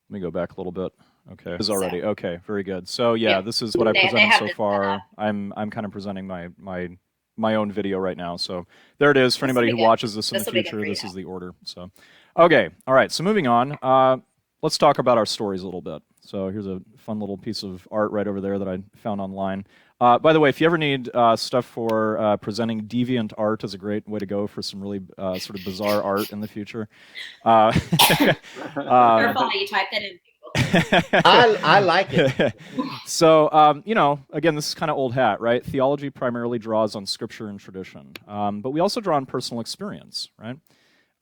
Let me go back a little bit. Okay, this is already okay. Very good. So yeah, this is what I They presented have so this set far. up. I'm kind of presenting my own video right now. So there it is for This will anybody be who good. watches this in the This will be good future. for you. This is the order. So okay, all right. So moving on. Let's talk about our stories a little bit. So here's a fun little piece of art right over there that I found online. By the way, if you ever need stuff for presenting deviant art, is a great way to go for some really sort of bizarre art in the future. Uh, Careful how you type that in. I like it. So, again, this is kind of old hat, right? Theology primarily draws on scripture and tradition, but we also draw on personal experience, right?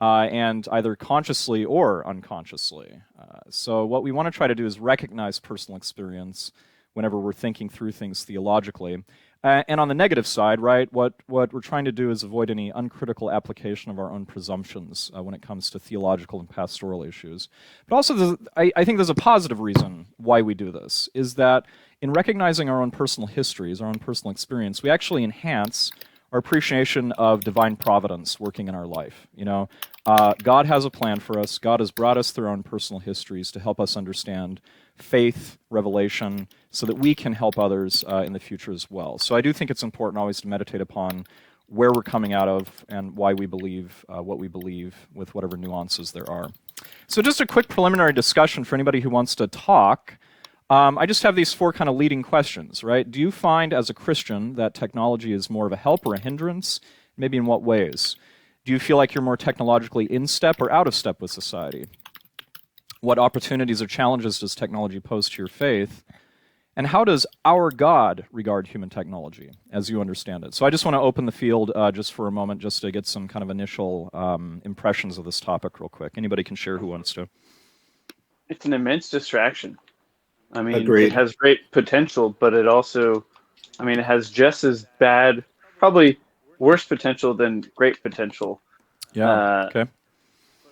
And either consciously or unconsciously. So, what we want to try to do is recognize personal experience whenever we're thinking through things theologically. And on the negative side, right, what we're trying to do is avoid any uncritical application of our own presumptions when it comes to theological and pastoral issues. But also, I think there's a positive reason why we do this, is that in recognizing our own personal histories, our own personal experience, we actually enhance our appreciation of divine providence working in our life. God has a plan for us. God has brought us through our own personal histories to help us understand faith, revelation, so that we can help others in the future as well. So I do think it's important always to meditate upon where we're coming out of and why we believe what we believe with whatever nuances there are. So just a quick preliminary discussion for anybody who wants to talk. I just have these four kind of leading questions, right? Do you find as a Christian that technology is more of a help or a hindrance? Maybe in what ways? Do you feel like you're more technologically in step or out of step with society? What opportunities or challenges does technology pose to your faith? And how does our God regard human technology, as you understand it? So I just want to open the field just for a moment, just to get some kind of initial impressions of this topic real quick. Anybody can share who wants to. It's an immense distraction. I mean, Agreed. It has great potential, but it also, it has just as bad, probably worse potential than great potential. Yeah, okay.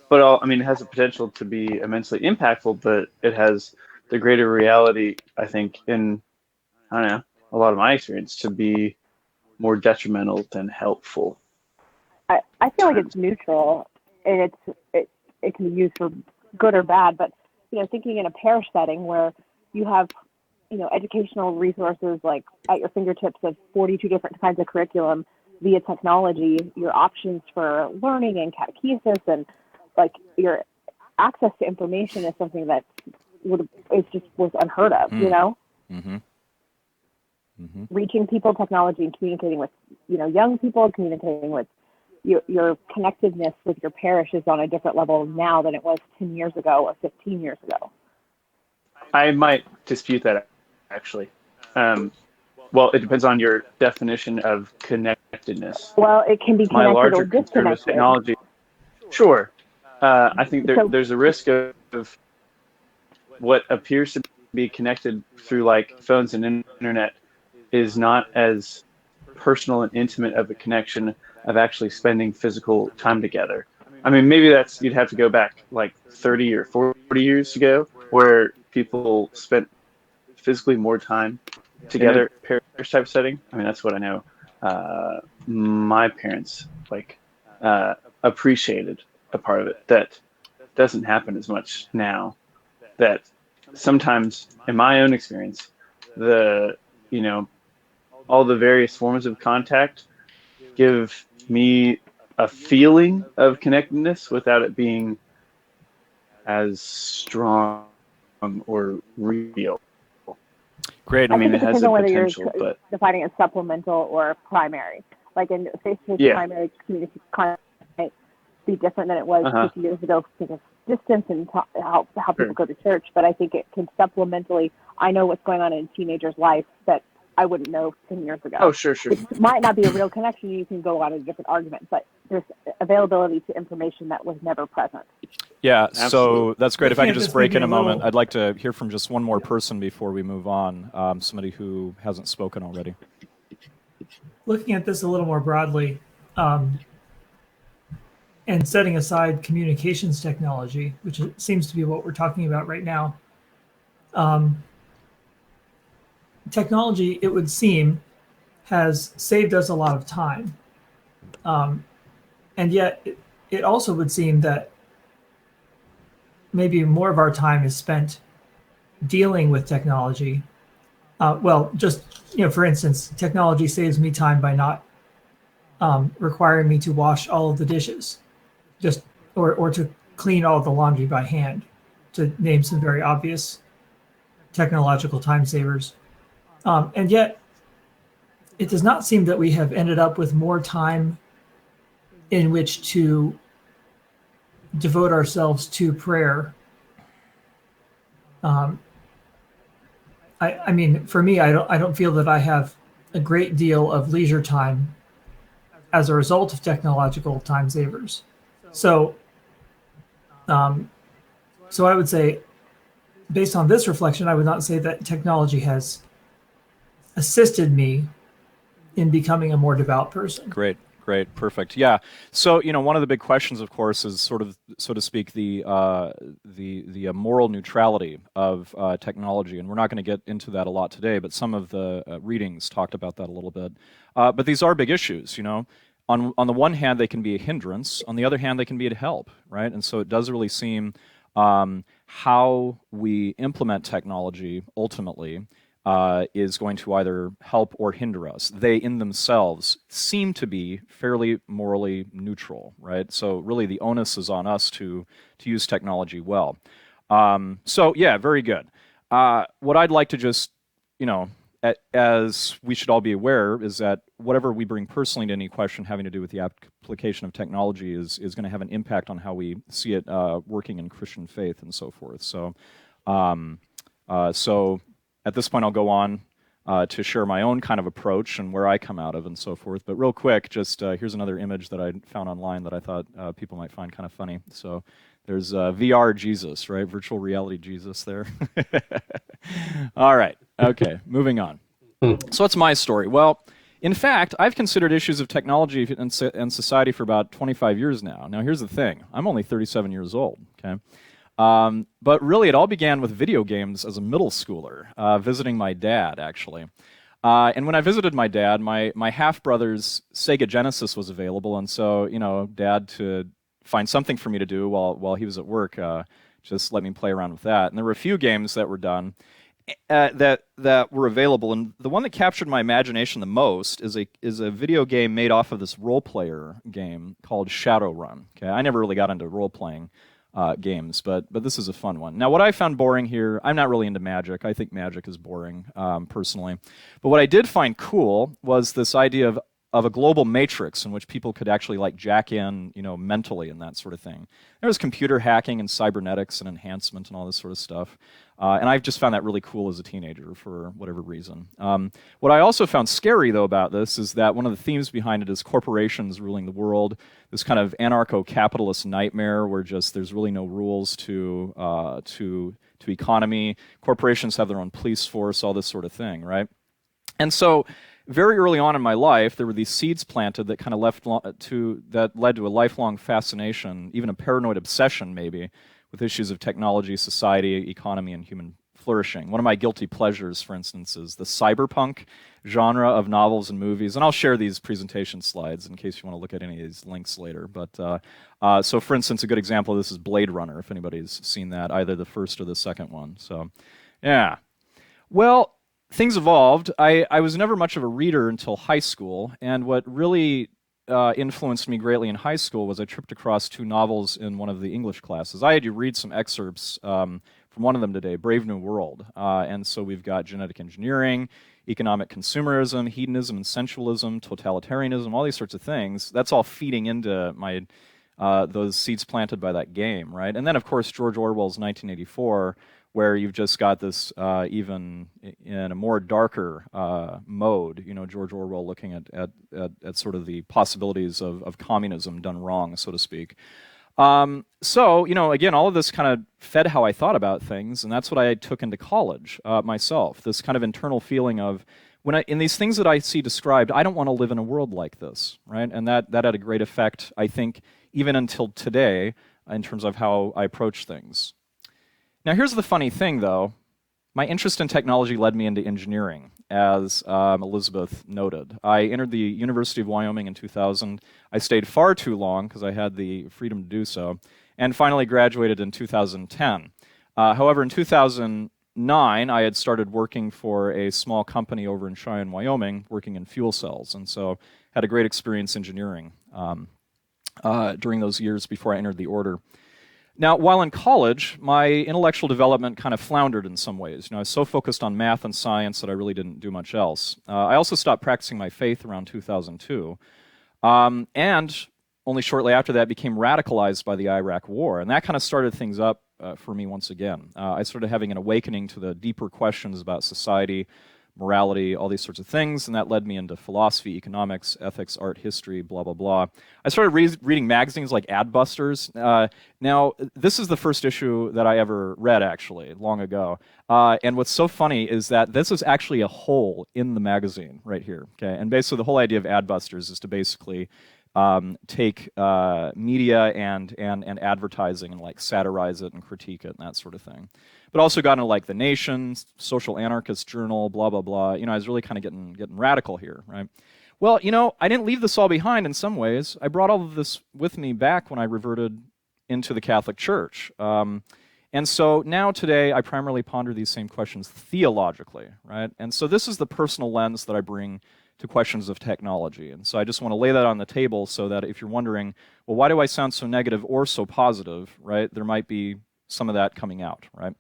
But it has the potential to be immensely impactful, but it has the greater reality, I think, in, I don't know, a lot of my experience, to be more detrimental than helpful. I feel like it's neutral, and it can be used for good or bad. But thinking in a parish setting where you have educational resources like at your fingertips of 42 different kinds of curriculum via technology, your options for learning and catechesis and like your access to information is something that was unheard of. Mm-hmm. Mm-hmm. Reaching people, technology, and communicating with young people, communicating with your connectedness with your parish is on a different level now than it was 10 years ago or 15 years ago. I might dispute that, actually. Well, it depends on your definition of connectedness. Well, it can be My connected larger or concern with disconnected. technology, sure. I think there's a risk of what appears to be connected through like phones and internet is not as personal and intimate of a connection of actually spending physical time together. Maybe you'd have to go back like 30 or 40 years ago where people spent physically more time together, parish type setting. That's what I know. My parents appreciated a part of it that doesn't happen as much now. That sometimes, in my own experience, all the various forms of contact give me a feeling of connectedness without it being as strong or real. Great. I think it has depends a on whether you're potential, but defining it as supplemental or primary. Like in face-to-face primary community contact might be different than it was 50 years ago because of distance and how people go to church. But I think it can supplementally. I know what's going on in a teenager's life that I wouldn't know 10 years ago. Oh, sure. It might not be a real connection. You can go on a different argument, but there's availability to information that was never present. Yeah, Absolutely. So that's great. If I could just break in a moment, I'd like to hear from just one more person before we move on, somebody who hasn't spoken already. Looking at this a little more broadly, and setting aside communications technology, which seems to be what we're talking about right now, technology, it would seem, has saved us a lot of time. And yet, it also would seem that maybe more of our time is spent dealing with technology. Well, just, for instance, technology saves me time by not requiring me to wash all of the dishes, or to clean all of the laundry by hand, to name some very obvious technological time savers. And yet, it does not seem that we have ended up with more time in which to devote ourselves to prayer. I mean, for me, I don't feel that I have a great deal of leisure time as a result of technological time savers. So I would say, based on this reflection, I would not say that technology has assisted me in becoming a more devout person. Great, perfect. Yeah. So one of the big questions, of course, is sort of, so to speak, the moral neutrality of technology, and we're not going to get into that a lot today. But some of the readings talked about that a little bit. But these are big issues. On the one hand, they can be a hindrance. On the other hand, they can be a help, right? And so it does really seem how we implement technology ultimately is going to either help or hinder us. They in themselves seem to be fairly morally neutral, right? So really the onus is on us to use technology well. So yeah, very good. What I'd like to just, as we should all be aware, is that whatever we bring personally to any question having to do with the application of technology is going to have an impact on how we see it working in Christian faith and so forth. So, at this point, I'll go on to share my own kind of approach and where I come out of and so forth. But real quick, just here's another image that I found online that I thought people might find kind of funny. So there's VR Jesus, right? Virtual reality Jesus there. All right. Okay, moving on. So what's my story? Well, in fact, I've considered issues of technology and society for about 25 years now. Now, here's the thing. I'm only 37 years old, okay? But really, it all began with video games as a middle schooler, visiting my dad, actually. And when I visited my dad, my half-brother's Sega Genesis was available, and so, Dad, to find something for me to do while he was at work, just let me play around with that. And there were a few games that were done that were available, and the one that captured my imagination the most is a video game made off of this role-player game called Shadowrun. Okay, I never really got into role-playing games, but this is a fun one. Now, what I found boring here, I'm not really into Magic. I think Magic is boring, personally. But what I did find cool was this idea of a global matrix in which people could actually jack in, mentally and that sort of thing. There was computer hacking and cybernetics and enhancement and all this sort of stuff. And I've just found that really cool as a teenager for whatever reason. What I also found scary, though, about this is that one of the themes behind it is corporations ruling the world, this kind of anarcho-capitalist nightmare where just there's really no rules to economy. Corporations have their own police force, all this sort of thing, right? And so very early on in my life, there were these seeds planted that kind of that led to a lifelong fascination, even a paranoid obsession maybe, with issues of technology, society, economy, and human flourishing. One of my guilty pleasures, for instance, is the cyberpunk genre of novels and movies. And I'll share these presentation slides in case you want to look at any of these links later. But so, for instance, a good example of this is Blade Runner, if anybody's seen that, either the first or the second one. So, yeah. Well, things evolved. I was never much of a reader until high school, and what really influenced me greatly in high school was I tripped across two novels in one of the English classes. I had you read some excerpts from one of them today, Brave New World. And so we've got genetic engineering, economic consumerism, hedonism and sensualism, totalitarianism, all these sorts of things. That's all feeding into my those seeds planted by that game, right? And then, of course, George Orwell's 1984, where you've just got this even in a more darker mode, George Orwell looking at sort of the possibilities of communism done wrong, so to speak. So, again, all of this kind of fed how I thought about things, and that's what I took into college myself, this kind of internal feeling of, in these things that I see described, I don't want to live in a world like this, right? And that had a great effect, I think, even until today, in terms of how I approach things. Now, here's the funny thing, though. My interest in technology led me into engineering, as Elizabeth noted. I entered the University of Wyoming in 2000. I stayed far too long because I had the freedom to do so. and finally graduated in 2010. However, in 2009, I had started working for a small company over in Cheyenne, Wyoming, working in fuel cells, and so had a great experience engineering during those years before I entered the order. Now, while in college, my intellectual development kind of floundered in some ways. I was so focused on math and science that I really didn't do much else. I also stopped practicing my faith around 2002, and only shortly after that became radicalized by the Iraq War, and that kind of started things up for me once again. I started having an awakening to the deeper questions about society, morality, all these sorts of things, and that led me into philosophy, economics, ethics, art, history, blah, blah, blah. I started reading magazines like Adbusters. Now, this is the first issue that I ever read, actually, long ago. And what's so funny is that this is actually a hole in the magazine right here. Okay, and basically the whole idea of Adbusters is to basically take media and advertising and like satirize it and critique it and that sort of thing. But also got into like The Nation, Social Anarchist Journal, blah, blah, blah. I was really kind of getting radical here, right? Well, I didn't leave this all behind in some ways. I brought all of this with me back when I reverted into the Catholic Church. And so now today I primarily ponder these same questions theologically, right? And so this is the personal lens that I bring to questions of technology. And so I just want to lay that on the table so that if you're wondering, well, why do I sound so negative or so positive, right? There might be some of that coming out, right?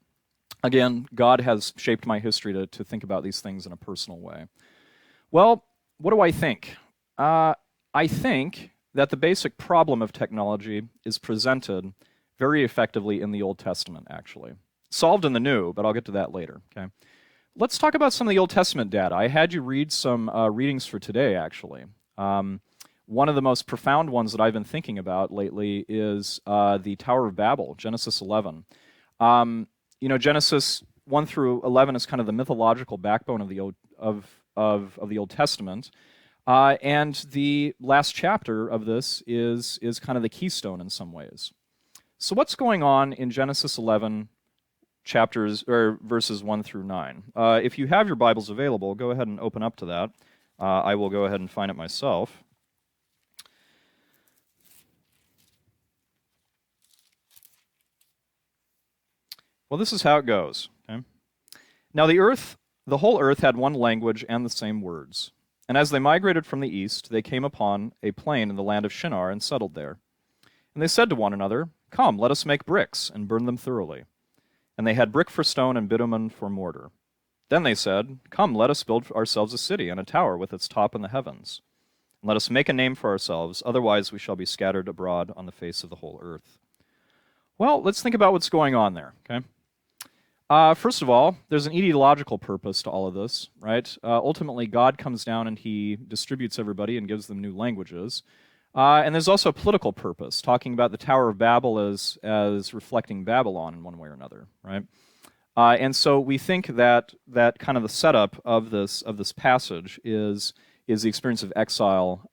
Again, God has shaped my history to think about these things in a personal way. Well, what do I think? I think that the basic problem of technology is presented very effectively in the Old Testament, actually. Solved in the New, but I'll get to that later, okay? Let's talk about some of the Old Testament data. I had you read some readings for today, actually. One of the most profound ones that I've been thinking about lately is the Tower of Babel, Genesis 11. Genesis 1 through 11 is kind of the mythological backbone of the Old Testament, and the last chapter of this is kind of the keystone in some ways. So what's going on in Genesis 11? Verses 1 through 9. If you have your Bibles available, go ahead and open up to that. I will go ahead and find it myself. Well, this is how it goes. Okay? Now the whole earth had one language and the same words. And as they migrated from the east, they came upon a plain in the land of Shinar and settled there. And they said to one another, "Come, let us make bricks and burn them thoroughly." And they had brick for stone and bitumen for mortar. Then they said, "Come, let us build ourselves a city and a tower with its top in the heavens. And let us make a name for ourselves, otherwise we shall be scattered abroad on the face of the whole earth." Well, let's think about what's going on there, okay? First of all, there's an ideological purpose to all of this, right? Ultimately, God comes down and he distributes everybody and gives them new languages. And there's also a political purpose, talking about the Tower of Babel as reflecting Babylon in one way or another, right? And so we think that kind of the setup of this passage is the experience of exile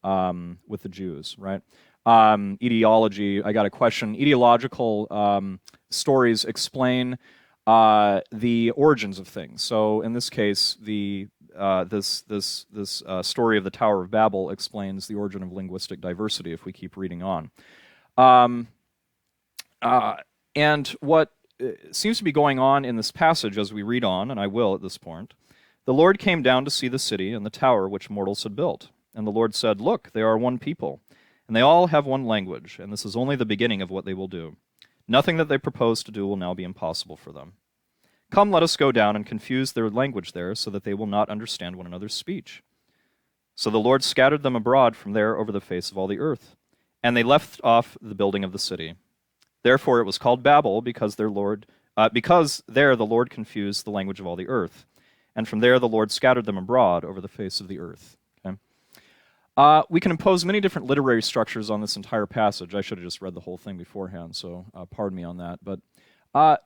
with the Jews, right? Ideology, I got a question. Ideological stories explain the origins of things. So in this case, this story of the Tower of Babel explains the origin of linguistic diversity if we keep reading on. And what seems to be going on in this passage as we read on, and I will at this point, the Lord came down to see the city and the tower which mortals had built. And the Lord said, "Look, they are one people, and they all have one language, and this is only the beginning of what they will do. Nothing that they propose to do will now be impossible for them. Come, let us go down and confuse their language there, so that they will not understand one another's speech." So the Lord scattered them abroad from there over the face of all the earth, and they left off the building of the city. Therefore it was called Babel, because there the Lord confused the language of all the earth, and from there the Lord scattered them abroad over the face of the earth. Okay? We can impose many different literary structures on this entire passage. I should have just read the whole thing beforehand, so pardon me on that. But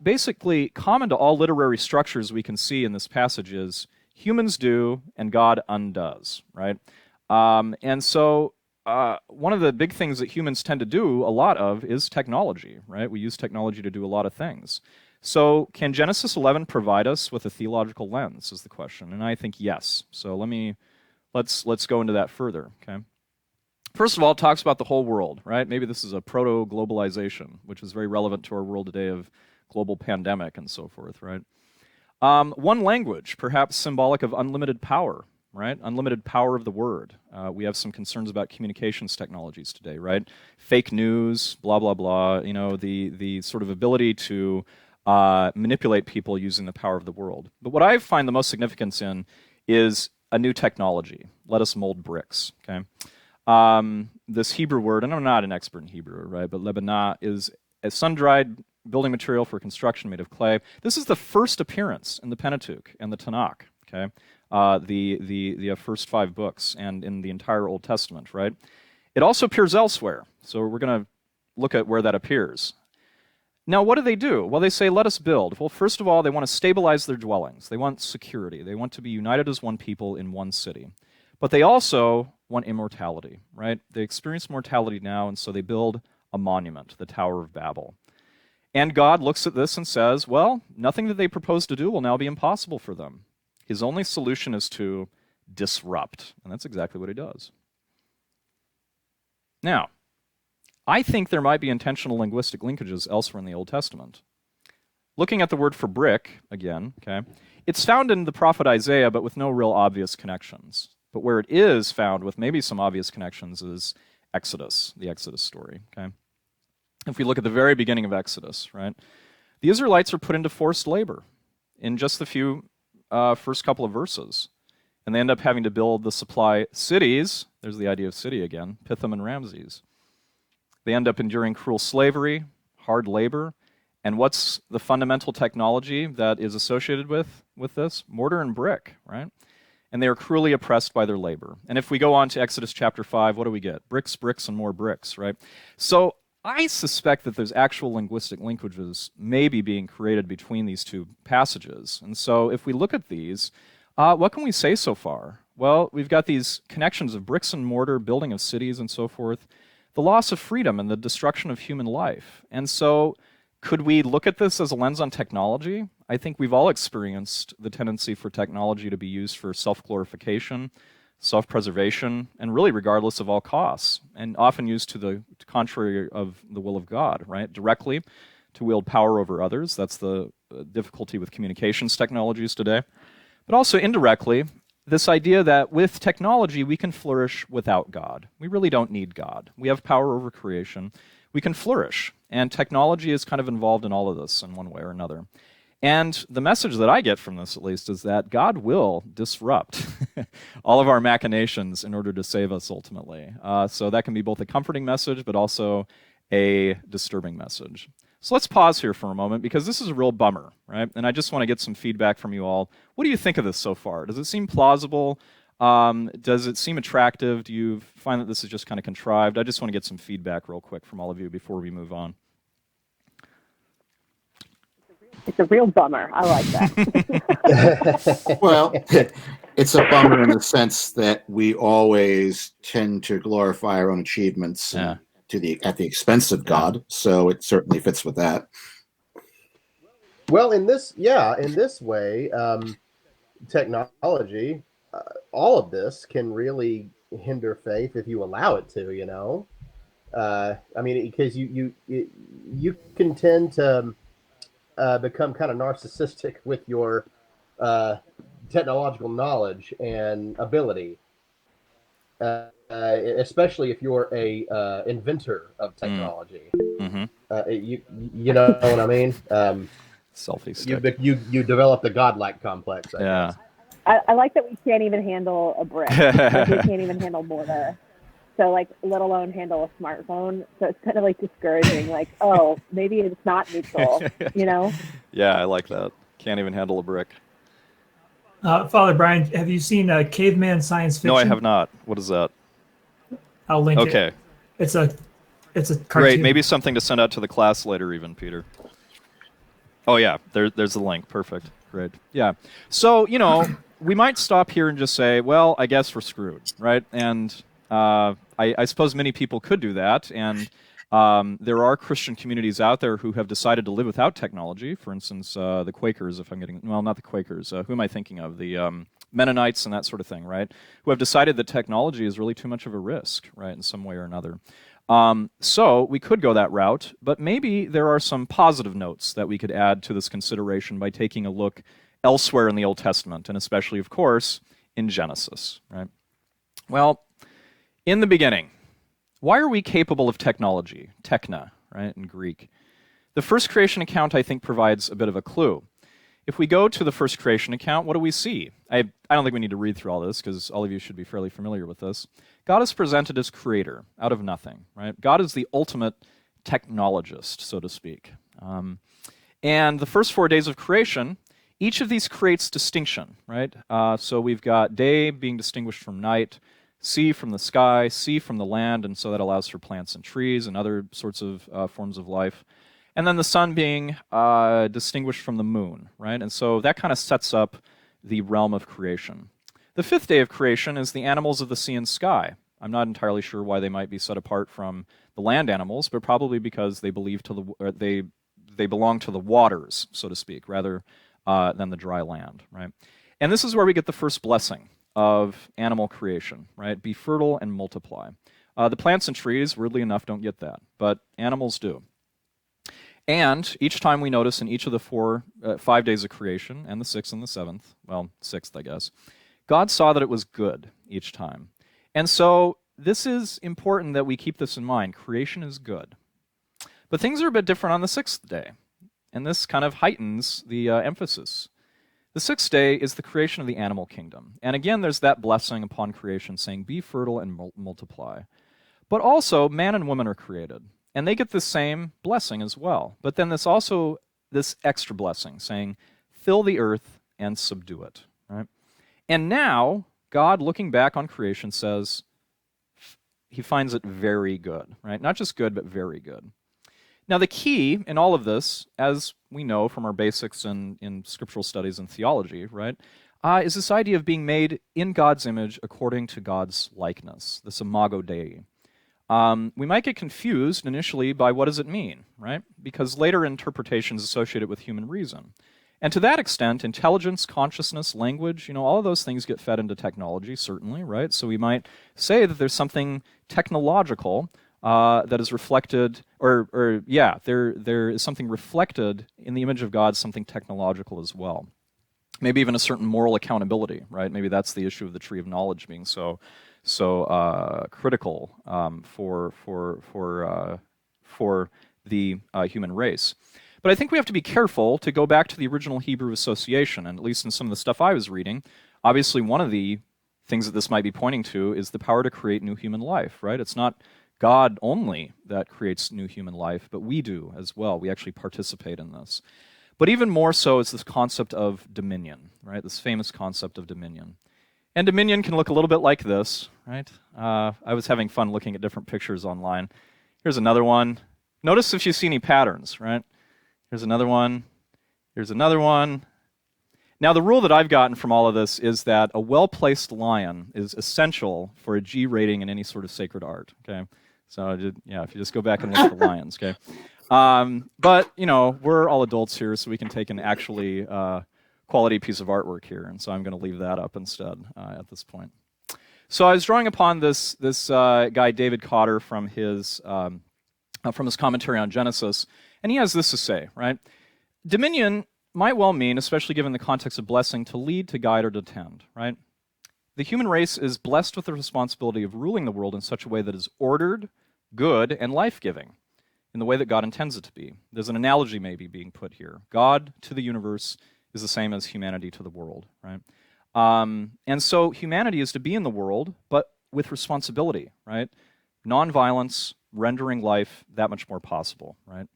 basically, common to all literary structures we can see in this passage is humans do and God undoes, right? And so one of the big things that humans tend to do a lot of is technology, right? We use technology to do a lot of things. So can Genesis 11 provide us with a theological lens is the question, and I think yes. So let's go into that further, okay? First of all, it talks about the whole world, right? Maybe this is a proto-globalization, which is very relevant to our world today of global pandemic and so forth, right? One language, perhaps symbolic of unlimited power, right? Unlimited power of the word. We have some concerns about communications technologies today, right? Fake news, blah, blah, blah, you know, the sort of ability to manipulate people using the power of the world. But what I find the most significance in is a new technology. Let us mold bricks, okay? This Hebrew word, and I'm not an expert in Hebrew, right, but lebanah is a sun-dried building material for construction made of clay. This is the first appearance in the Pentateuch and the Tanakh, okay, the first 5 books and in the entire Old Testament, right? It also appears elsewhere, so we're going to look at where that appears. Now, what do? Well, they say, let us build. Well, first of all, they want to stabilize their dwellings. They want security. They want to be united as one people in one city. But they also want immortality, right? They experience mortality now, and so they build a monument, the Tower of Babel. And God looks at this and says, well, nothing that they propose to do will now be impossible for them. His only solution is to disrupt, and that's exactly what he does. Now, I think there might be intentional linguistic linkages elsewhere in the Old Testament. Looking at the word for brick, again, okay, it's found in the prophet Isaiah, but with no real obvious connections. But where it is found with maybe some obvious connections is Exodus, the Exodus story, okay? If we look at the very beginning of Exodus, right, the Israelites are put into forced labor in just the few first couple of verses. And they end up having to build the supply cities, there's the idea of city again, Pithom and Ramses. They end up enduring cruel slavery, hard labor, and what's the fundamental technology that is associated with this? Mortar and brick, right? And they are cruelly oppressed by their labor. And if we go on to Exodus chapter 5, what do we get? Bricks, bricks, and more bricks, right? So I suspect that there's actual linguistic linkages maybe being created between these two passages. And so if we look at these, what can we say so far? Well, we've got these connections of bricks and mortar, building of cities and so forth, the loss of freedom and the destruction of human life. And so could we look at this as a lens on technology? I think we've all experienced the tendency for technology to be used for self-glorification, self-preservation, and really regardless of all costs, and often used to the contrary of the will of God, right? Directly to wield power over others. That's the difficulty with communications technologies today. But also indirectly, this idea that with technology we can flourish without God. We really don't need God. We have power over creation. We can flourish. And technology is kind of involved in all of this in one way or another. And the message that I get from this, at least, is that God will disrupt all of our machinations in order to save us ultimately. So that can be both a comforting message, but also a disturbing message. So let's pause here for a moment, because this is a real bummer, right? And I just want to get some feedback from you all. What do you think of this so far? Does it seem plausible? Does it seem attractive? Do you find that this is just kind of contrived? I just want to get some feedback real quick from all of you before we move on. It's a real bummer. I like that. Well, it's a bummer in the sense that we always tend to glorify our own achievements at the expense of God. So it certainly fits with that. Well, in this way, technology, all of this can really hinder faith if you allow it to. You know, I mean, because you can tend to become kind of narcissistic with your technological knowledge and ability, especially if you're a inventor of technology. Mm-hmm. You know what I mean? Selfie stick. You develop the godlike complex. I guess. I like that we can't even handle a brick. Like we can't even handle mortar. So, like, let alone handle a smartphone. So it's kind of like discouraging. Like, oh, maybe it's not neutral. You know? Yeah, I like that. Can't even handle a brick. Father Brian, have you seen Caveman Science Fiction? No, I have not. What is that? I'll link it. Okay. It's a cartoon. Great. Maybe something to send out to the class later, even, Peter. Oh yeah, there's the link. Perfect. Great. Yeah. So we might stop here and just say, well, I guess we're screwed, right? And I suppose many people could do that, and there are Christian communities out there who have decided to live without technology. For instance, the Quakers, if I'm getting, well, not the Quakers. Who am I thinking of? The Mennonites and that sort of thing, right? Who have decided that technology is really too much of a risk, right, in some way or another. So we could go that route, but maybe there are some positive notes that we could add to this consideration by taking a look elsewhere in the Old Testament, and especially, of course, in Genesis, right? Well, in the beginning, why are we capable of technology? Techna, right, in Greek. The first creation account, I think, provides a bit of a clue. If we go to the first creation account, what do we see? I don't think we need to read through all this, because all of you should be fairly familiar with this. God is presented as creator, out of nothing, right? God is the ultimate technologist, so to speak. And the first 4 days of creation, each of these creates distinction, right? So we've got day being distinguished from night, sea from the sky, sea from the land, and so that allows for plants and trees and other sorts of forms of life. And then the sun being distinguished from the moon, right? And so that kind of sets up the realm of creation. The fifth day of creation is the animals of the sea and sky. I'm not entirely sure why they might be set apart from the land animals, but probably because they they belong to the waters, so to speak, rather than the dry land, right? And this is where we get the first blessing of animal creation, right? Be fertile and multiply. The plants and trees, weirdly enough, don't get that, but animals do. And each time we notice in each of the 5 days of creation, and the sixth and the seventh, well, sixth, I guess, God saw that it was good each time. And so this is important that we keep this in mind. Creation is good. But things are a bit different on the sixth day, and this kind of heightens the emphasis. The sixth day is the creation of the animal kingdom. And again, there's that blessing upon creation saying, be fertile and multiply. But also, man and woman are created. And they get the same blessing as well. But then there's also this extra blessing saying, fill the earth and subdue it, right? And now, God, looking back on creation, says he finds it very good, right? Not just good, but very good. Now, the key in all of this, as we know from our basics in scriptural studies and theology, right, is this idea of being made in God's image according to God's likeness, this imago Dei. We might get confused initially by what does it mean, right? Because later interpretations associate it with human reason. And to that extent, intelligence, consciousness, language, all of those things get fed into technology, certainly, right? So we might say that there's something technological that is reflected, there is something reflected in the image of God, something technological as well. Maybe even a certain moral accountability, right? Maybe that's the issue of the tree of knowledge being so critical for the human race. But I think we have to be careful to go back to the original Hebrew association, and at least in some of the stuff I was reading, obviously one of the things that this might be pointing to is the power to create new human life, right? It's not God only that creates new human life, but we do as well. We actually participate in this. But even more so is this concept of dominion, right? This famous concept of dominion. And dominion can look a little bit like this, right? I was having fun looking at different pictures online. Here's another one. Notice if you see any patterns, right? Here's another one. Here's another one. Now, the rule that I've gotten from all of this is that a well-placed lion is essential for a G rating in any sort of sacred art, okay? So, if you just go back and look at the lions, okay? But, we're all adults here, so we can take an actually quality piece of artwork here, and so I'm going to leave that up instead at this point. So I was drawing upon this guy, David Cotter, from his commentary on Genesis, and he has this to say, right? Dominion might well mean, especially given the context of blessing, to lead, to guide, or to tend, right? The human race is blessed with the responsibility of ruling the world in such a way that is ordered, good, and life-giving, in the way that God intends it to be. There's an analogy maybe being put here. God to the universe is the same as humanity to the world, right? And so humanity is to be in the world, but with responsibility, right? Nonviolence, rendering life that much more possible, right?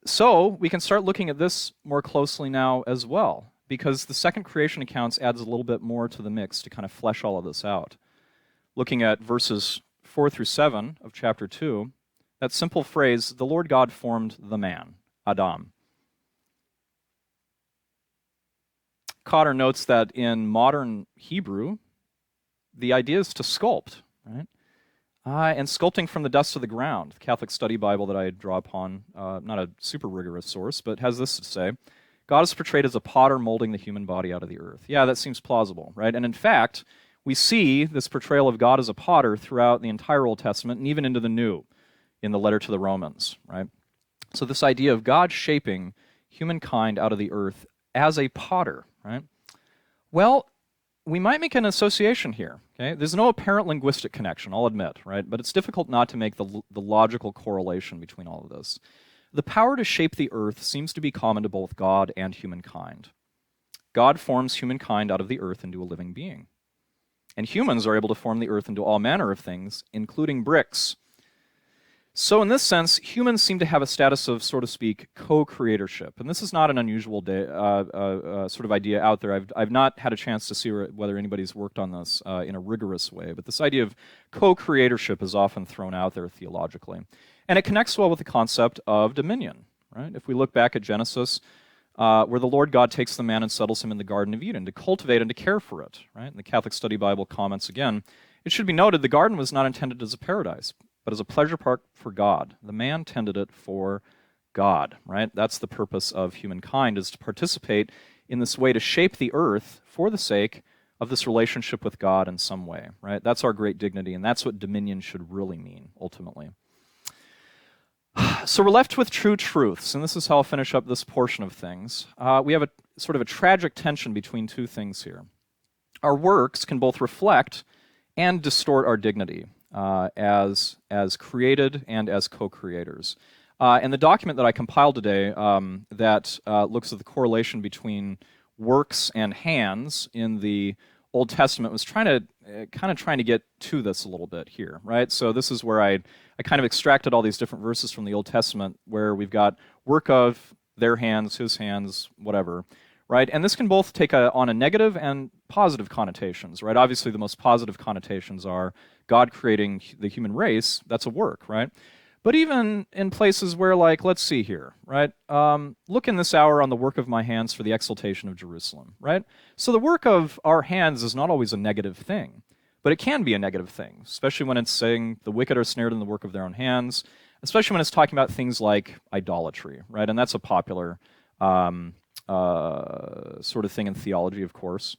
So we can start looking at this more closely now as well, because the second creation accounts adds a little bit more to the mix to kind of flesh all of this out. Looking at verses 4 through 7 of chapter 2, that simple phrase, the Lord God formed the man, Adam. Cotter notes that in modern Hebrew, the idea is to sculpt, right? And sculpting from the dust of the ground. The Catholic Study Bible that I draw upon, not a super rigorous source, but has this to say, God is portrayed as a potter molding the human body out of the earth. Yeah, that seems plausible, right? And in fact, we see this portrayal of God as a potter throughout the entire Old Testament and even into the New in the letter to the Romans, right? So this idea of God shaping humankind out of the earth as a potter, right? Well, we might make an association here, okay? There's no apparent linguistic connection, I'll admit, right? But it's difficult not to make the logical correlation between all of this. The power to shape the earth seems to be common to both God and humankind. God forms humankind out of the earth into a living being. And humans are able to form the earth into all manner of things, including bricks. So in this sense, humans seem to have a status of, so to speak, co-creatorship. And this is not an unusual sort of idea out there. I've not had a chance to see whether anybody's worked on this in a rigorous way, but this idea of co-creatorship is often thrown out there theologically. And it connects well with the concept of dominion, right? If we look back at Genesis, where the Lord God takes the man and settles him in the Garden of Eden to cultivate and to care for it, right? And the Catholic Study Bible comments again, it should be noted the garden was not intended as a paradise, but as a pleasure park for God. The man tended it for God, right? That's the purpose of humankind, is to participate in this way to shape the earth for the sake of this relationship with God in some way, right? That's our great dignity, and that's what dominion should really mean, ultimately. So we're left with true truths, and this is how I'll finish up this portion of things. We have a sort of a tragic tension between two things here. Our works can both reflect and distort our dignity as created and as co-creators. And the document that I compiled today that looks at the correlation between works and hands in the Old Testament was kind of trying to get to this a little bit here, right? So this is where I kind of extracted all these different verses from the Old Testament where we've got work of their hands, his hands, whatever, right? And this can both take on a negative and positive connotations, right? Obviously, the most positive connotations are God creating the human race. That's a work, right? But even in places where, like, let's see here, right? Look in this hour on the work of my hands for the exaltation of Jerusalem, right? So the work of our hands is not always a negative thing, but it can be a negative thing, especially when it's saying the wicked are snared in the work of their own hands, especially when it's talking about things like idolatry, right? And that's a popular sort of thing in theology, of course.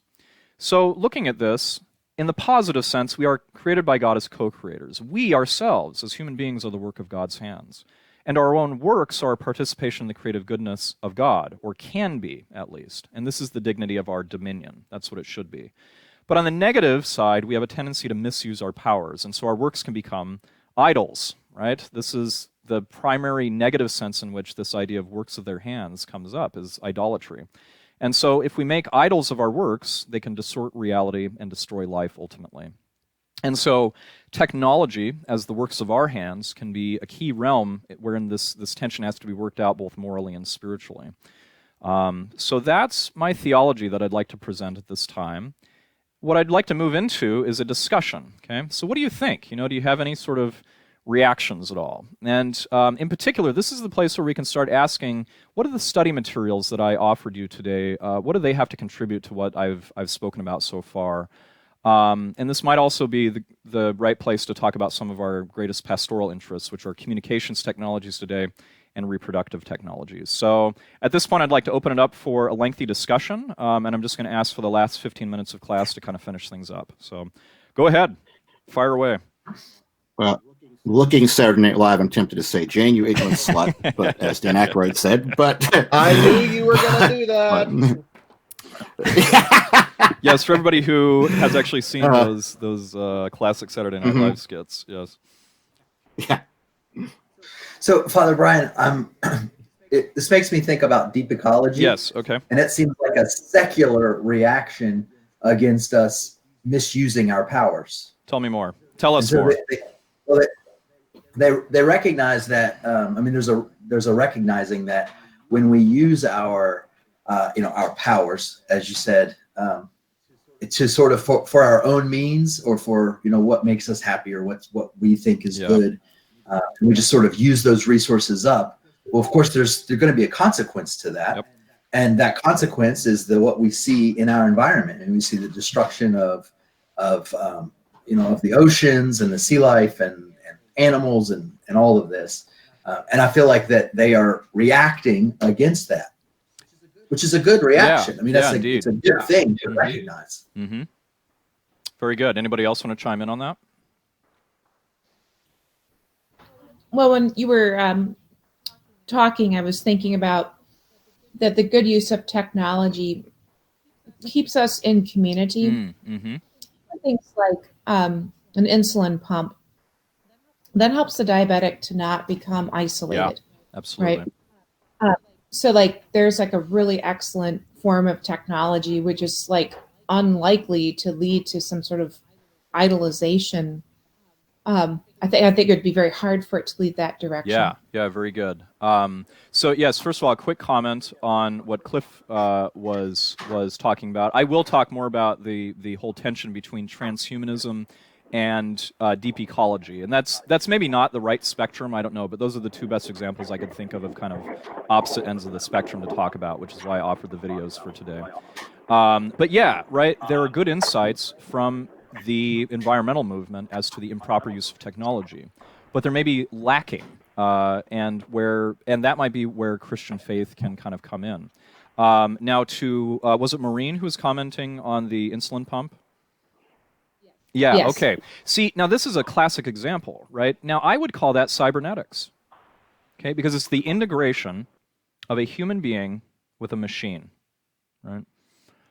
So looking at this, in the positive sense, we are created by God as co-creators. We ourselves, as human beings, are the work of God's hands. And our own works are a participation in the creative goodness of God, or can be, at least. And this is the dignity of our dominion. That's what it should be. But on the negative side, we have a tendency to misuse our powers, and so our works can become idols, right? This is the primary negative sense in which this idea of works of their hands comes up, is idolatry. And so if we make idols of our works, they can distort reality and destroy life ultimately. And so technology, as the works of our hands, can be a key realm wherein this tension has to be worked out both morally and spiritually. So that's my theology that I'd like to present at this time. What I'd like to move into is a discussion, okay? So what do you think? Do you have any sort of reactions at all? And in particular, this is the place where we can start asking, what are the study materials that I offered you today? What do they have to contribute to what I've spoken about so far? And this might also be the right place to talk about some of our greatest pastoral interests, which are communications technologies today and reproductive technologies. So at this point, I'd like to open it up for a lengthy discussion, and I'm just going to ask for the last 15 minutes of class to kind of finish things up. So go ahead, fire away. Well, looking Saturday Night Live, I'm tempted to say, Jane, you ignorant slut, but as Dan Aykroyd said, but I knew you were going to do that. Yes, for everybody who has actually seen those classic Saturday Night Live skits, yes. Yeah. So, Father Brian, this makes me think about deep ecology. Yes, okay. And it seems like a secular reaction against us misusing our powers. Tell me more. Tell us more. They recognize that. There's a recognizing that when we use our powers, as you said, to sort of for our own means or for what makes us happy or what we think is good, we just sort of use those resources up. Well, of course, there's going to be a consequence to that, and that consequence is what we see in our environment, and we see the destruction of the oceans and the sea life and animals and all of this. And I feel like that they are reacting against that. which is a good reaction. I mean, that's indeed. it's a good thing to recognize. Mm-hmm. Very good. Anybody else want to chime in on that? Well, when you were talking, I was thinking about that the good use of technology keeps us in community. Mm-hmm. Things like an insulin pump that helps the diabetic to not become isolated. Yeah, absolutely. Right. So like there's like a really excellent form of technology, which is like unlikely to lead to some sort of idolization. I think it would be very hard for it to lead that direction. Yeah, very good. So yes, first of all, a quick comment on what Cliff was talking about. I will talk more about the whole tension between transhumanism and deep ecology, and that's maybe not the right spectrum. I don't know, but those are the two best examples I could think of kind of opposite ends of the spectrum to talk about, which is why I offered the videos for today. But yeah, right, there are good insights from the environmental movement as to the improper use of technology, but there may be lacking, and that might be where Christian faith can kind of come in. Now, was it Maureen who was commenting on the insulin pump? Yeah. Yes. Okay. See, now this is a classic example, right? Now I would call that cybernetics, okay, because it's the integration of a human being with a machine, right?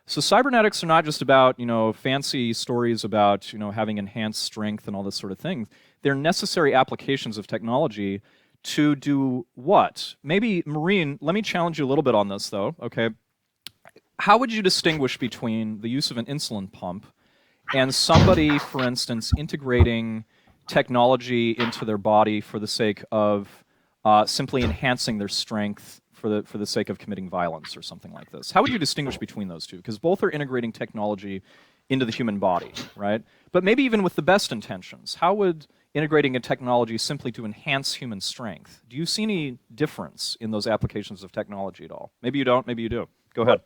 So cybernetics are not just about, fancy stories about, having enhanced strength and all this sort of thing. They're necessary applications of technology to do what? Maybe, Maureen, let me challenge you a little bit on this, though, okay? How would you distinguish between the use of an insulin pump and somebody, for instance, integrating technology into their body for the sake of simply enhancing their strength for the sake of committing violence or something like this? How would you distinguish between those two? Because both are integrating technology into the human body, right? But maybe even with the best intentions, how would integrating a technology simply to enhance human strength, do you see any difference in those applications of technology at all? Maybe you don't, maybe you do. Go ahead.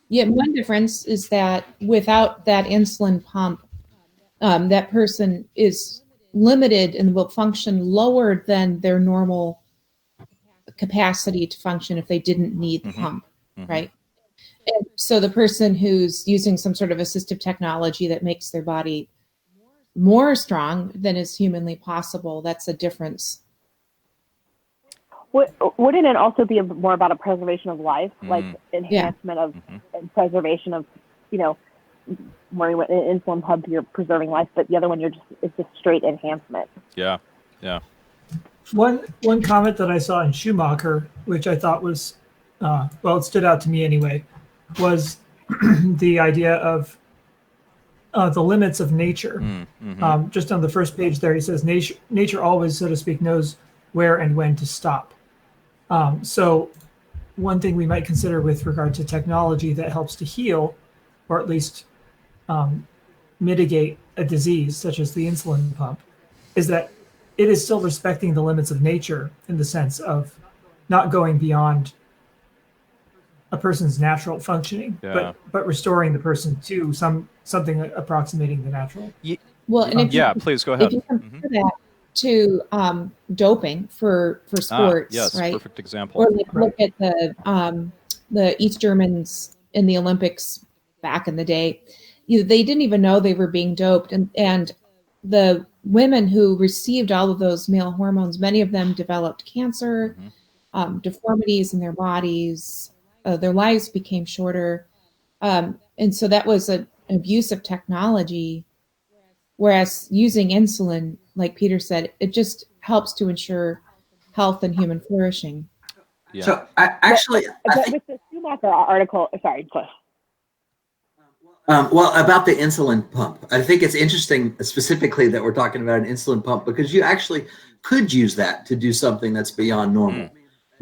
Yeah, one difference is that without that insulin pump, that person is limited and will function lower than their normal capacity to function if they didn't need the pump, right? And so the person who's using some sort of assistive technology that makes their body more strong than is humanly possible, that's a difference. Wouldn't it also be more about a preservation of life, like enhancement of and preservation of, where you went insulin pump, you're preserving life, but the other one it's just straight enhancement. Yeah. One comment that I saw in Schumacher, which I thought was, it stood out to me anyway, was the idea of the limits of nature. Just on the first page there, he says, nature always, so to speak, knows where and when to stop. So one thing we might consider with regard to technology that helps to heal, or at least mitigate a disease such as the insulin pump, is that it is still respecting the limits of nature in the sense of not going beyond a person's natural functioning, but restoring the person to something approximating the natural. Well, and if please go ahead. If you compare that to doping for sports, yes, right? Perfect example. Or look at the East Germans in the Olympics back in the day. They didn't even know they were being doped, and the women who received all of those male hormones, many of them developed cancer, deformities in their bodies. Their lives became shorter, and so that was an abuse of technology. Whereas using insulin, like Peter said, it just helps to ensure health and human flourishing. Yeah. So I think, with the Schumacher article, sorry, Cliff. Well, about the insulin pump, I think it's interesting specifically that we're talking about an insulin pump because you actually could use that to do something that's beyond normal.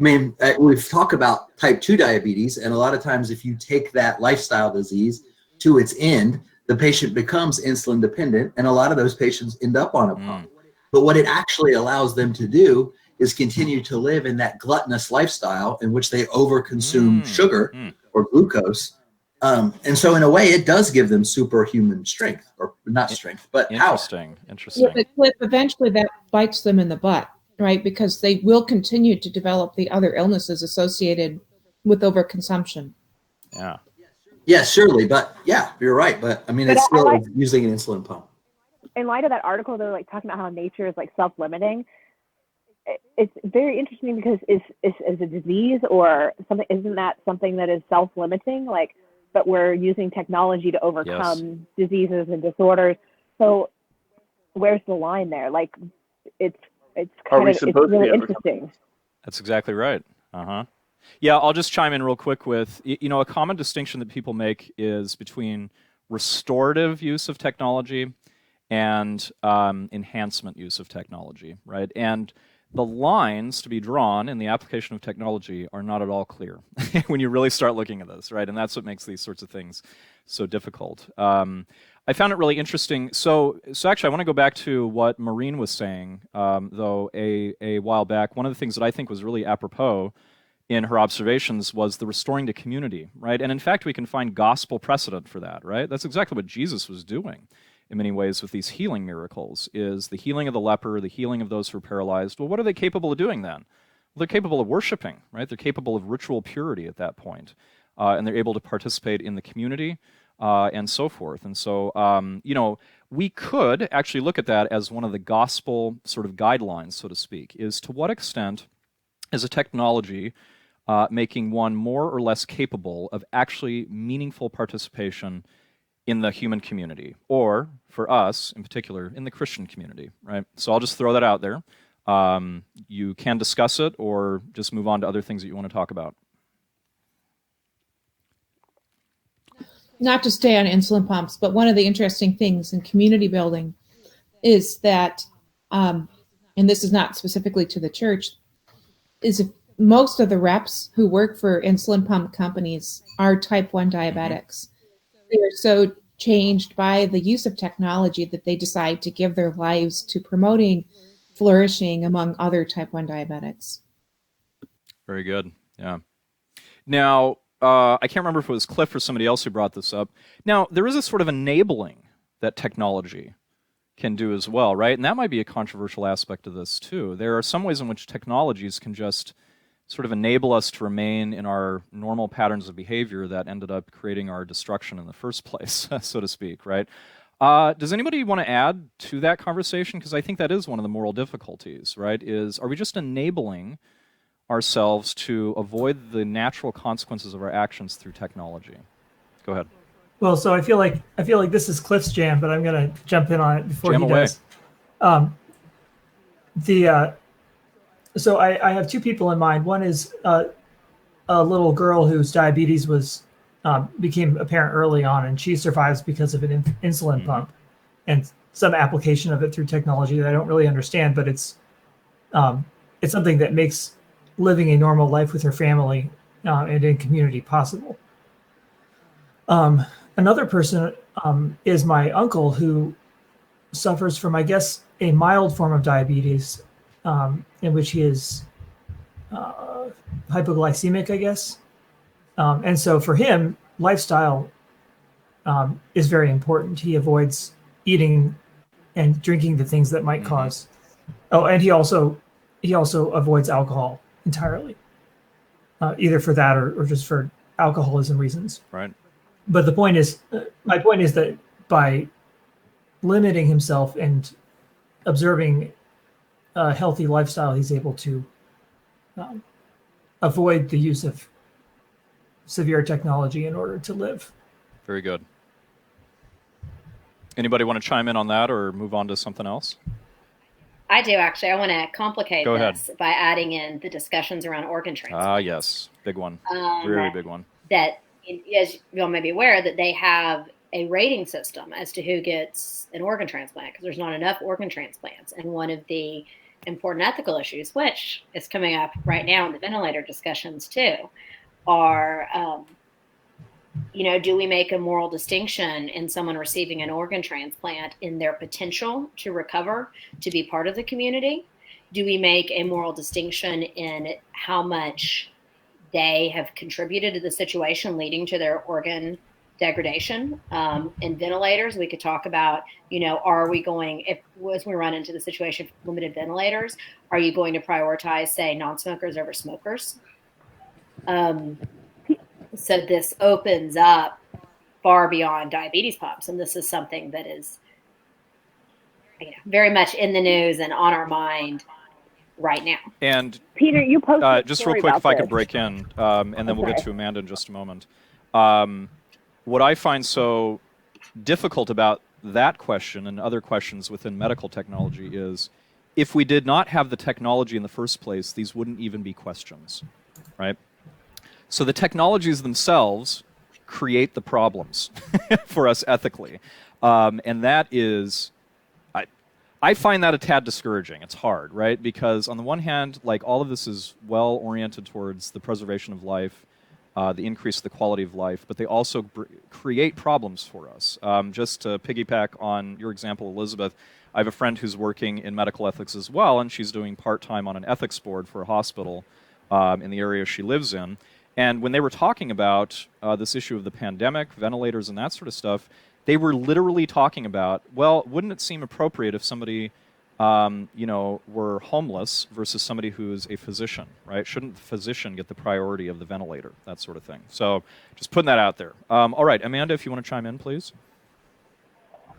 I mean, we've talked about type 2 diabetes, and a lot of times if you take that lifestyle disease to its end, the patient becomes insulin dependent, and a lot of those patients end up on a pump. But what it actually allows them to do is continue to live in that gluttonous lifestyle in which they overconsume sugar or glucose. And so in a way, it does give them superhuman strength, or not strength, but interesting. Yeah, but eventually that bites them in the butt, right? Because they will continue to develop the other illnesses associated with overconsumption. Yeah. Yeah, surely, but yeah, you're right. But I mean, But it's I still like- using an insulin pump. In light of that article, they're like talking about how nature is like self-limiting. It's very interesting because is a disease or something, isn't that something that is self-limiting? Like, but we're using technology to overcome diseases and disorders. So where's the line there? Like, it's kind of, it's really interesting. That's exactly right. Yeah, I'll just chime in real quick with, a common distinction that people make is between restorative use of technology and enhancement use of technology, right? And the lines to be drawn in the application of technology are not at all clear when you really start looking at this, right? And that's what makes these sorts of things so difficult. I found it really interesting. So actually, I want to go back to what Maureen was saying, though, a while back. One of the things that I think was really apropos in her observations was the restoring to community, right? And in fact, we can find gospel precedent for that, right? That's exactly what Jesus was doing in many ways with these healing miracles, is the healing of the leper, the healing of those who are paralyzed. Well, what are they capable of doing then? Well, they're capable of worshiping, right? They're capable of ritual purity at that point, and they're able to participate in the community and so forth. And so, we could actually look at that as one of the gospel sort of guidelines, so to speak, is to what extent is a technology making one more or less capable of actually meaningful participation in the human community, or for us in particular, in the Christian community, right? So I'll just throw that out there. You can discuss it or just move on to other things that you want to talk about. Not to stay on insulin pumps, but one of the interesting things in community building is that, and this is not specifically to the church, is most of the reps who work for insulin pump companies are type 1 diabetics. They're so changed by the use of technology that they decide to give their lives to promoting flourishing among other type 1 diabetics. Very good. Yeah. Now, I can't remember if it was Cliff or somebody else who brought this up. Now, there is a sort of enabling that technology can do as well, right? And that might be a controversial aspect of this too. There are some ways in which technologies can just sort of enable us to remain in our normal patterns of behavior that ended up creating our destruction in the first place, so to speak, right? Does anybody want to add to that conversation? Because I think that is one of the moral difficulties, right? Are we just enabling ourselves to avoid the natural consequences of our actions through technology? Go ahead. Well, so I feel like this is Cliff's jam, but I'm going to jump in on it before he does. So I have two people in mind. One is a little girl whose diabetes became apparent early on, and she survives because of an insulin pump and some application of it through technology that I don't really understand, but it's something that makes living a normal life with her family and in community possible. Another person is my uncle, who suffers from, I guess, a mild form of diabetes, in which he is hypoglycemic, I guess. And so for him, lifestyle is very important. He avoids eating and drinking the things that might cause. Oh, and he also avoids alcohol entirely, either for that or just for alcoholism reasons. Right. But my point is that by limiting himself and observing a healthy lifestyle, he's able to avoid the use of severe technology in order to live. Very good. Anybody want to chime in on that or move on to something else? I do, actually. I want to complicate Go ahead. this by adding in the discussions around organ transplant. Yes. Big one. Very big one. That, as you all may be aware, that they have a rating system as to who gets an organ transplant, because there's not enough organ transplants. And one of the important ethical issues, which is coming up right now in the ventilator discussions too, are, do we make a moral distinction in someone receiving an organ transplant in their potential to recover, to be part of the community? Do we make a moral distinction in how much they have contributed to the situation leading to their organ degradation? In ventilators, we could talk about, are we going, as we run into the situation of limited ventilators, are you going to prioritize, say, non-smokers over smokers? So this opens up far beyond diabetes pumps, and this is something that is very much in the news and on our mind right now. And Peter, you posted just real quick, if I could break in, and then we'll get to Amanda in just a moment. What I find so difficult about that question and other questions within medical technology is, if we did not have the technology in the first place, these wouldn't even be questions, right? So the technologies themselves create the problems for us ethically. And that is, I find that a tad discouraging. It's hard, right? Because on the one hand, like, all of this is well oriented towards the preservation of life, the increase of the quality of life, but they also create problems for us. Just to piggyback on your example, Elizabeth, I have a friend who's working in medical ethics as well, and she's doing part-time on an ethics board for a hospital in the area she lives in. And when they were talking about this issue of the pandemic, ventilators, and that sort of stuff, they were literally talking about, well, wouldn't it seem appropriate if somebody were homeless versus somebody who's a physician, right? Shouldn't the physician get the priority of the ventilator, that sort of thing? So just putting that out there. All right, Amanda, if you want to chime in, please.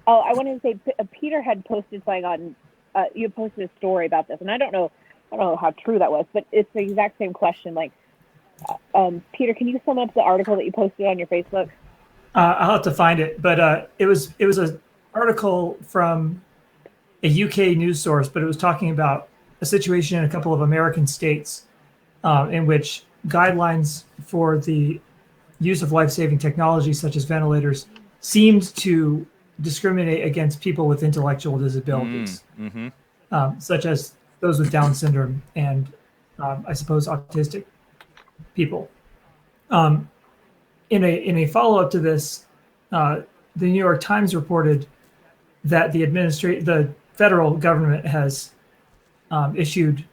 Oh, I wanted to say, Peter had posted something on, you posted a story about this, and I don't know how true that was, but it's the exact same question. Like, Peter, can you sum up the article that you posted on your Facebook? I'll have to find it, but it was an article from a UK news source, but it was talking about a situation in a couple of American states in which guidelines for the use of life-saving technology, such as ventilators, seemed to discriminate against people with intellectual disabilities, such as those with Down syndrome and, I suppose, autistic people. In a follow-up to this, the New York Times reported that the federal government has issued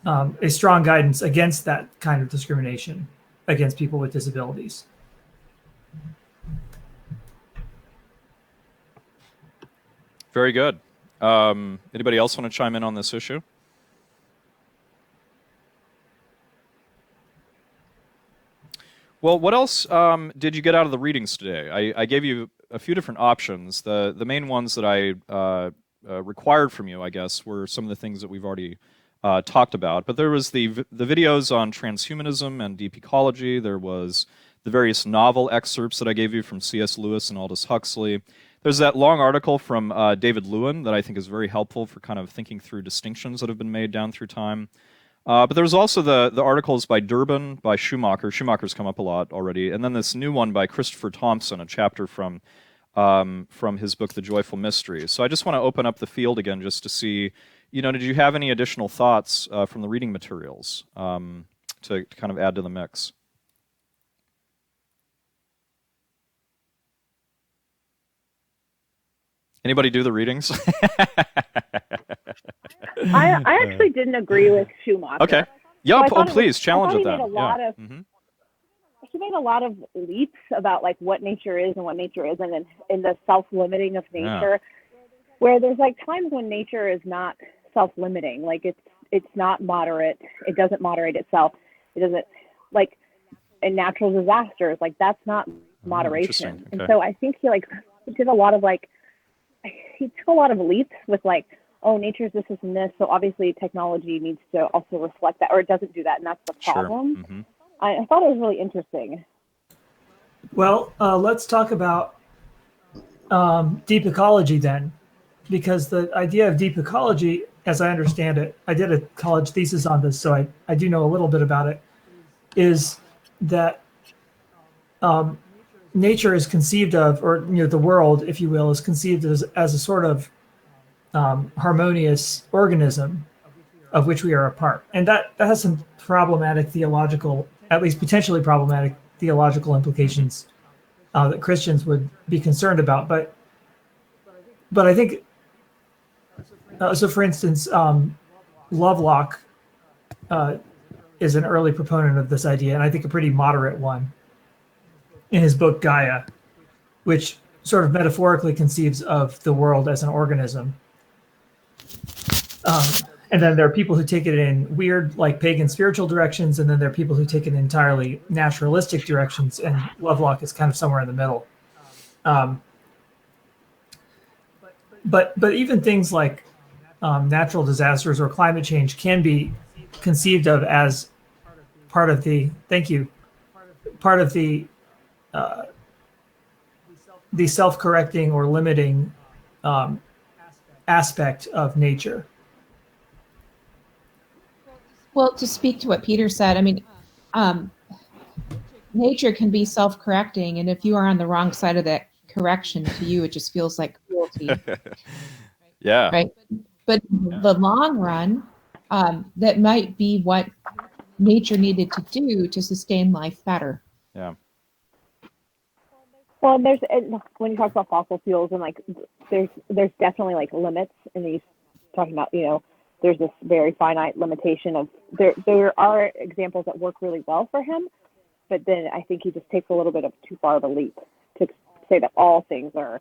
a strong guidance against that kind of discrimination against people with disabilities. Very good. Anybody else want to chime in on this issue? Well, what else did you get out of the readings today? I gave you a few different options. The main ones that I required from you, I guess, were some of the things that we've already talked about. But there was the videos on transhumanism and deep ecology. There was the various novel excerpts that I gave you from C.S. Lewis and Aldous Huxley. There's that long article from David Lewin that I think is very helpful for kind of thinking through distinctions that have been made down through time. But there was also the articles by Durbin, by Schumacher. Schumacher's come up a lot already. And then this new one by Christopher Thompson, a chapter from his book, The Joyful Mystery. So I just want to open up the field again just to see, did you have any additional thoughts from the reading materials to kind of add to the mix? Anybody do the readings? I actually didn't agree with Schumacher. Okay. Yeah, So please challenge it then. He made a lot of leaps about like what nature is and what nature isn't, and in the self-limiting of nature, where there's like times when nature is not self-limiting, like it's not moderate. It doesn't moderate itself. It doesn't, like, in natural disasters, like that's not moderation. Okay. And so I think he did a lot of he took a lot of leaps with like, oh, nature's this and this, so obviously technology needs to also reflect that, or it doesn't do that, and that's the problem. Sure. I thought it was really interesting. Well, let's talk about deep ecology then, because the idea of deep ecology, as I understand it, I did a college thesis on this, so I do know a little bit about it, is that nature is conceived of, or the world, if you will, is conceived as a sort of harmonious organism of which we are a part. And that has some problematic theological, at least potentially problematic theological implications that Christians would be concerned about. But I think, so for instance, Lovelock is an early proponent of this idea, and I think a pretty moderate one, in his book Gaia, which sort of metaphorically conceives of the world as an organism. And then there are people who take it in weird, like pagan spiritual directions, and then there are people who take it in entirely naturalistic directions, and Lovelock is kind of somewhere in the middle. But even things like natural disasters or climate change can be conceived of as part of the self-correcting or limiting aspect of nature. Well, to speak to what Peter said, I mean, nature can be self-correcting, and if you are on the wrong side of that correction, to you, it just feels like cruelty. Yeah. Right. But the long run, that might be what nature needed to do to sustain life better. Yeah. Well, when you talk about fossil fuels, and like there's definitely like limits, and he's talking about, there's this very finite limitation of there are examples that work really well for him, but then I think he just takes a little bit of too far of a leap to say that all things are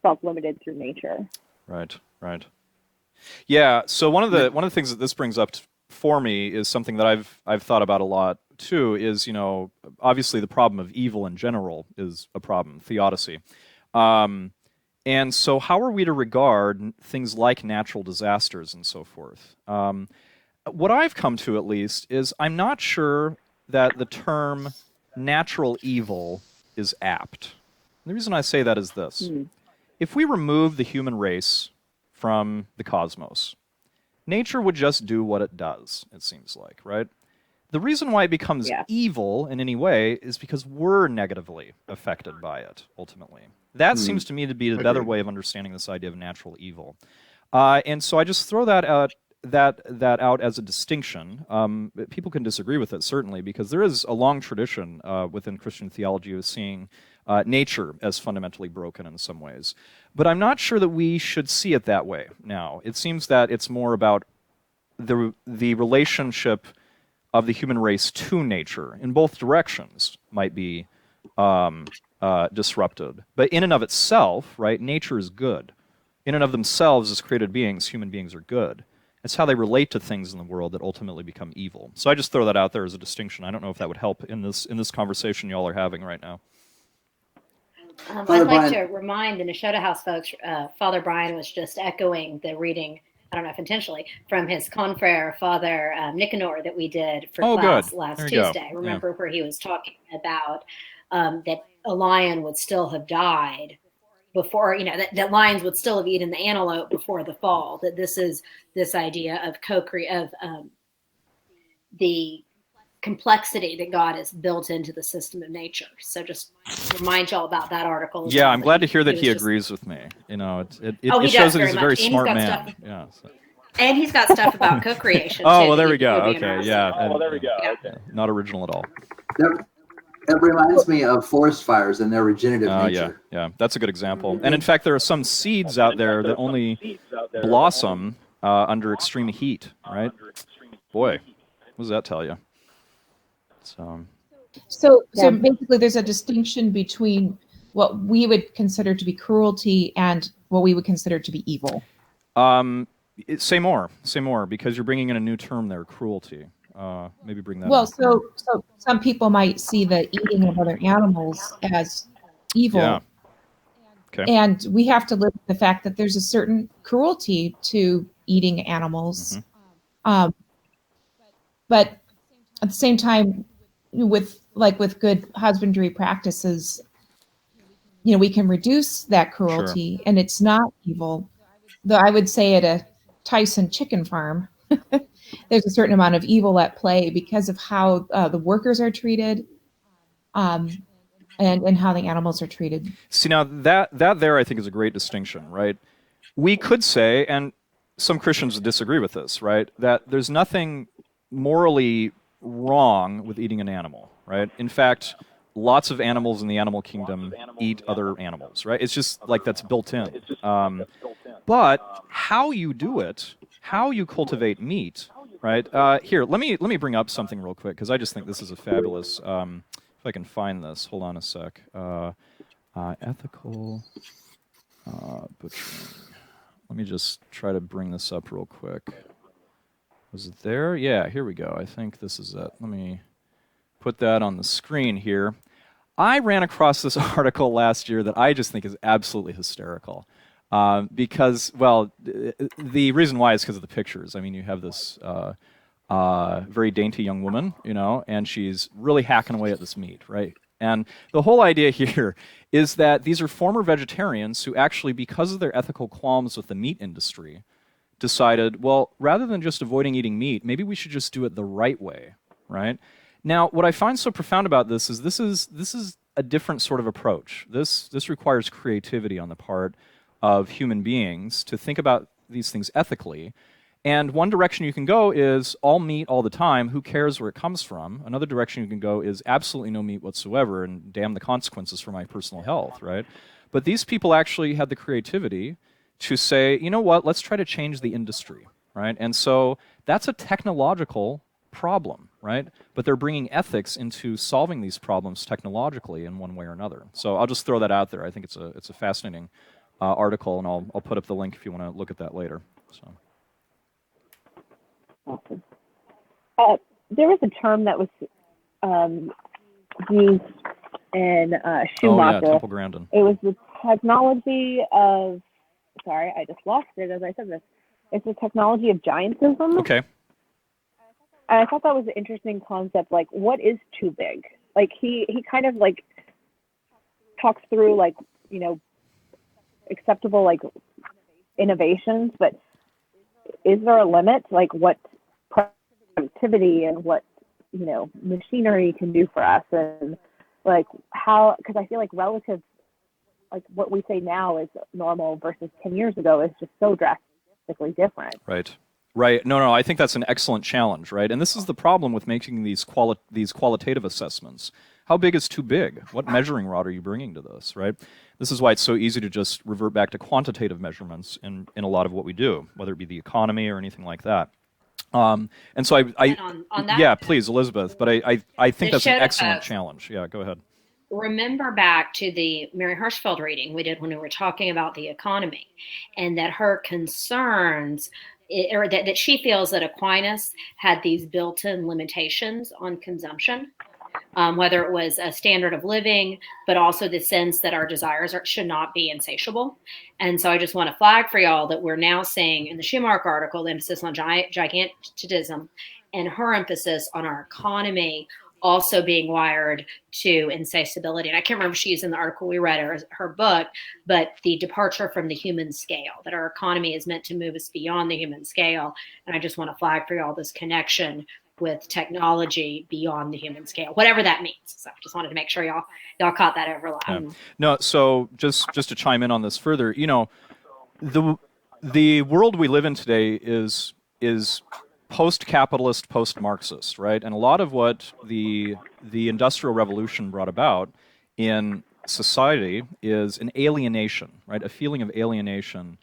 self-limited through nature. Right. Yeah. So one of the things that this brings up for me is something that I've thought about a lot too. Is obviously the problem of evil in general is a problem, theodicy, and so how are we to regard things like natural disasters and so forth? What I've come to, at least, is I'm not sure that the term natural evil is apt. And the reason I say that is this: if we remove the human race from the cosmos, nature would just do what it does, it seems like, right? The reason why it becomes evil in any way is because we're negatively affected by it, ultimately. That seems to me to be the better way of understanding this idea of natural evil. And so I just throw that out as a distinction. People can disagree with it, certainly, because there is a long tradition within Christian theology of seeing nature as fundamentally broken in some ways. But I'm not sure that we should see it that way now. It seems that it's more about the relationship of the human race to nature in both directions might be disrupted. But in and of itself, right, nature is good. In and of themselves, as created beings, human beings are good. It's how they relate to things in the world that ultimately become evil. So I just throw that out there as a distinction. I don't know if that would help in this conversation y'all are having right now. I'd like to remind the Nashotah House folks, Father Brian was just echoing the reading, I don't know if intentionally, from his confrere, Father Nicanor, that we did for class last Tuesday. Remember where he was talking about that a lion would still have died before, that lions would still have eaten the antelope before the fall, that this is this idea of the complexity that God has built into the system of nature. So just remind y'all about that article. Yeah, I'm glad to hear that he agrees with me. It shows that he's a very smart man. Yeah. So. And he's got stuff about co-creation. Oh, well, there we go. Okay, yeah. Okay. Not original at all. That reminds me of forest fires and their regenerative nature. Yeah, that's a good example. And in fact, there are some seeds out there that only blossom under extreme heat, right? Boy, what does that tell you? So basically, there's a distinction between what we would consider to be cruelty and what we would consider to be evil. Say more, because you're bringing in a new term there, cruelty. Maybe bring that. Well, so some people might see the eating of other animals as evil. Yeah. Okay. And we have to live with the fact that there's a certain cruelty to eating animals. Mm-hmm. But at the same time, with good husbandry practices, we can reduce that cruelty, and it's not evil. Though I would say at a Tyson chicken farm, there's a certain amount of evil at play because of how the workers are treated, and how the animals are treated. See, now that there I think is a great distinction, right? We could say, and some Christians would disagree with this, right, that there's nothing morally wrong with eating an animal, right? In fact, lots of animals in the animal kingdom eat other animals, right? It's just like that's built in. But how you do it, how you cultivate meat, right? Here, let me bring up something real quick because I just think this is a fabulous. If I can find this, hold on a sec. Ethical butchering. Let me just try to bring this up real quick. Was it there? Yeah, here we go. I think this is it. Let me put that on the screen here. I ran across this article last year that I just think is absolutely hysterical. Because, well, the reason why is because of the pictures. I mean, you have this very dainty young woman, you know, and she's really hacking away at this meat, right? And the whole idea here is that these are former vegetarians who actually, because of their ethical qualms with the meat industry, decided, well, rather than just avoiding eating meat, maybe we should just do it the right way, right? Now, what I find so profound about this is a different sort of approach. This requires creativity on the part of human beings to think about these things ethically. And one direction you can go is all meat all the time. Who cares where it comes from? Another direction you can go is absolutely no meat whatsoever, and damn the consequences for my personal health, right? But these people actually had the creativity to say, you know what, let's try to change the industry, right? And so that's a technological problem, right? But they're bringing ethics into solving these problems technologically in one way or another. So I'll just throw that out there. I think it's a fascinating article, and I'll put up the link if you want to look at that later. So. Awesome. There was a term that was used in Schumacher. Oh yeah, Temple Grandin. It was the technology of. Sorry, I just lost it as I said this. It's the technology of giantism. Okay. And I thought that was an interesting concept. Like, what is too big? Like, he kind of like talks through like, you know, acceptable like innovations, but is there a limit? Like, what productivity and what, you know, machinery can do for us, and like how? Because I feel like relative. Like what we say now is normal versus 10 years ago is just so drastically different. Right. Right. No, I think that's an excellent challenge, right? And this is the problem with making these qualitative assessments. How big is too big? What measuring rod are you bringing to this, right? This is why it's so easy to just revert back to quantitative measurements in a lot of what we do, whether it be the economy or anything like that. And so on that, yeah, please, Elizabeth, but I think that's an showed excellent us. challenge. Yeah, go ahead. Remember back to the Mary Hirschfeld reading we did when we were talking about the economy, and that her concerns, or that she feels that Aquinas had these built-in limitations on consumption, whether it was a standard of living, but also the sense that our desires should not be insatiable. And so I just want to flag for y'all that we're now seeing in the Schumacher article the emphasis on gigantism, and her emphasis on our economy also being wired to insatiability. And I can't remember if she's in the article we read or her book, but the departure from the human scale, that our economy is meant to move us beyond the human scale. And I just want to flag for y'all this connection with technology beyond the human scale, whatever that means. So I just wanted to make sure y'all caught that overlap. Yeah. No, so just to chime in on this further, you know, the world we live in today is post-capitalist, post-Marxist, right? And a lot of what the Industrial Revolution brought about in society is an alienation, right? A feeling of alienation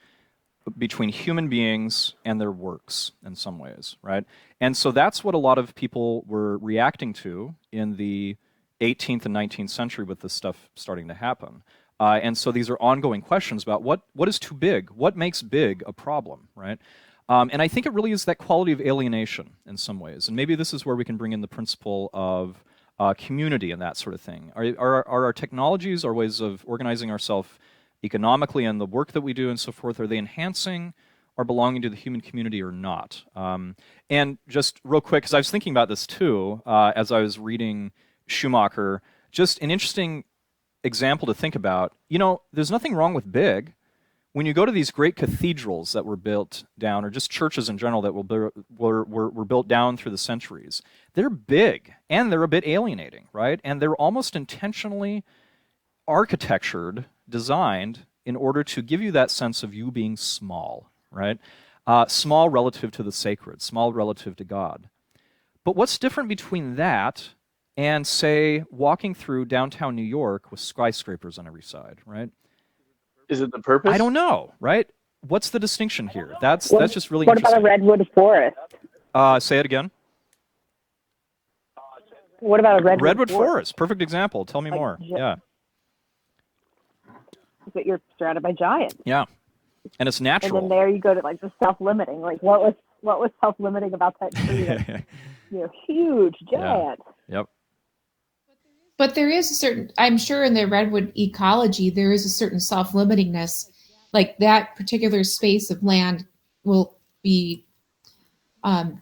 between human beings and their works in some ways, right? And so that's what a lot of people were reacting to in the 18th and 19th century with this stuff starting to happen. And so these are ongoing questions about what is too big? What makes big a problem, right? And I think it really is that quality of alienation in some ways. And maybe this is where we can bring in the principle of community and that sort of thing. Are our technologies, our ways of organizing ourselves economically and the work that we do and so forth, are they enhancing or belonging to the human community or not? And just real quick, because I was thinking about this too, as I was reading Schumacher, just an interesting example to think about. You know, there's nothing wrong with big. When you go to these great cathedrals that were built down, or just churches in general that were built down through the centuries, they're big and they're a bit alienating, right? And they're almost intentionally architectured, designed in order to give you that sense of you being small, right? Small relative to the sacred, small relative to God. But what's different between that and, say, walking through downtown New York with skyscrapers on every side, right? Is it the purpose? I don't know, right? What's the distinction here? That's just really What interesting. about a redwood forest? Say it again. What about a redwood forest? Perfect example. Tell me more. Yeah. But you're surrounded by giants. Yeah. And it's natural. And then there you go to like the self-limiting. Like what What was self-limiting about that tree? That's, huge, giant. Yeah. Yep. But there is a certain, I'm sure in the redwood ecology, there is a certain self-limitingness. Like that particular space of land will be